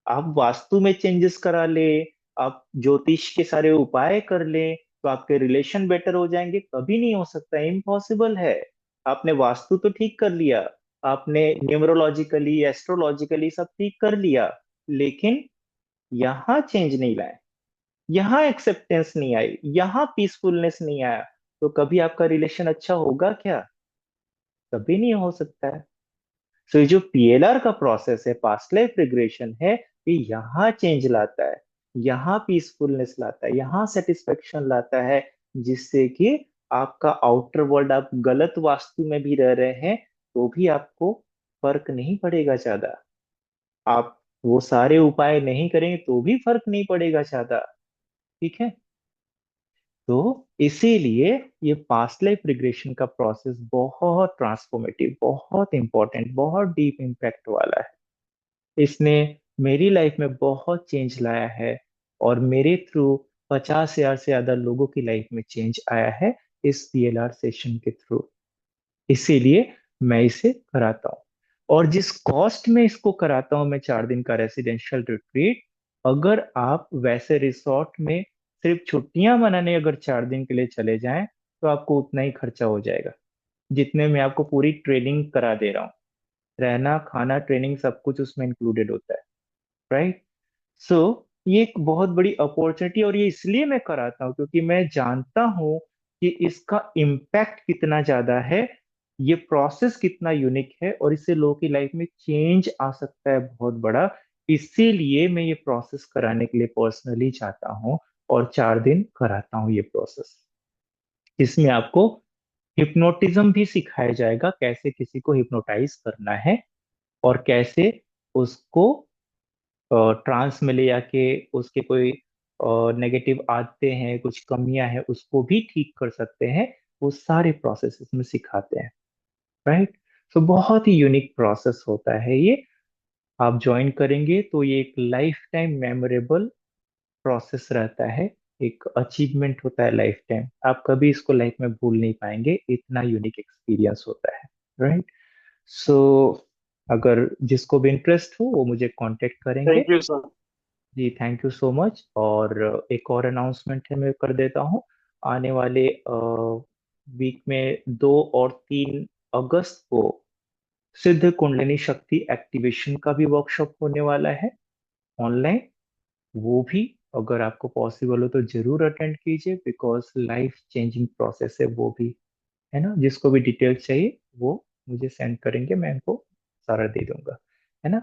आप वास्तु में चेंजेस करा ले, आप ज्योतिष के सारे उपाय कर ले, तो आपके रिलेशन बेटर हो जाएंगे? कभी नहीं हो सकता, इम्पॉसिबल है। आपने वास्तु तो ठीक कर लिया, आपने न्यूमरोलॉजिकली, एस्ट्रोलॉजिकली सब ठीक कर लिया, लेकिन यहाँ चेंज नहीं लाए, यहाँ एक्सेप्टेंस नहीं आई, यहाँ पीसफुलनेस नहीं आया, तो कभी आपका रिलेशन अच्छा होगा क्या? कभी नहीं हो सकता है। सो ये जो पीएलआर का प्रोसेस है, पास्ट लाइफ रिग्रेशन है, ये यहाँ चेंज लाता है, यहाँ पीसफुलनेस लाता है, यहाँ सेटिस्फेक्शन लाता है, जिससे कि आपका आउटर वर्ल्ड, आप गलत वास्तु में भी रह रहे हैं तो भी आपको फर्क नहीं पड़ेगा ज्यादा। आप वो सारे उपाय नहीं करेंगे तो भी फर्क नहीं पड़ेगा ज्यादा। ठीक है। तो इसीलिए ये पास्ट लाइफ रिग्रेशन का प्रोसेस बहुत ट्रांसफॉर्मेटिव, बहुत इंपॉर्टेंट, बहुत डीप इम्पैक्ट वाला है। इसने मेरी लाइफ में बहुत चेंज लाया है, और मेरे थ्रू 50,000 से ज्यादा लोगों की लाइफ में चेंज आया है इस पीएलआर सेशन के थ्रू। इसीलिए मैं इसे कराता हूँ। और जिस कॉस्ट में इसको कराता हूँ मैं, 4 दिन का रेसिडेंशियल रिट्रीट, अगर आप वैसे रिसोर्ट में सिर्फ छुट्टियां मनाने अगर 4 दिन के लिए चले जाएं तो आपको उतना ही खर्चा हो जाएगा जितने में आपको पूरी ट्रेनिंग करा दे रहा हूँ। रहना, खाना, ट्रेनिंग सब कुछ उसमें इंक्लूडेड होता है। राइट। सो ये एक बहुत बड़ी अपॉर्चुनिटी, और ये इसलिए मैं कराता हूँ क्योंकि मैं जानता हूँ कि इसका इम्पैक्ट कितना ज्यादा है, ये प्रोसेस कितना यूनिक है, और इससे लोगों की लाइफ में चेंज आ सकता है बहुत बड़ा। इसीलिए मैं ये प्रोसेस कराने के लिए पर्सनली चाहता हूँ, और 4 दिन कराता हूँ ये प्रोसेस। इसमें आपको हिप्नोटिज्म भी सिखाया जाएगा, कैसे किसी को हिप्नोटाइज करना है, और कैसे उसको ट्रांस में ले आके उसके कोई नेगेटिव आदतें हैं, कुछ कमियां हैं, उसको भी ठीक कर सकते हैं। वो सारे प्रोसेस इसमें सिखाते हैं। राइट। सो बहुत ही यूनिक प्रोसेस होता है ये। आप ज्वाइन करेंगे तो ये एक लाइफ टाइम मेमोरेबल प्रोसेस रहता है, एक अचीवमेंट होता है लाइफ टाइम। आप कभी इसको लाइफ में भूल नहीं पाएंगे, इतना यूनिक एक्सपीरियंस होता है। राइट। सो अगर जिसको भी इंटरेस्ट हो वो मुझे कांटेक्ट करेंगे। Thank you sir. जी, थैंक यू सो मच। और एक और अनाउंसमेंट है, मैं कर देता हूँ। आने वाले वीक में 2 और 3 अगस्त को सिद्ध कुंडलिनी शक्ति एक्टिवेशन का भी वर्कशॉप होने वाला है ऑनलाइन। वो भी अगर आपको पॉसिबल हो तो जरूर अटेंड कीजिए, बिकॉज लाइफ चेंजिंग प्रोसेस है वो भी। है ना। जिसको भी डिटेल्स चाहिए वो मुझे सेंड करेंगे, मैं इनको सारा दे दूंगा। है ना।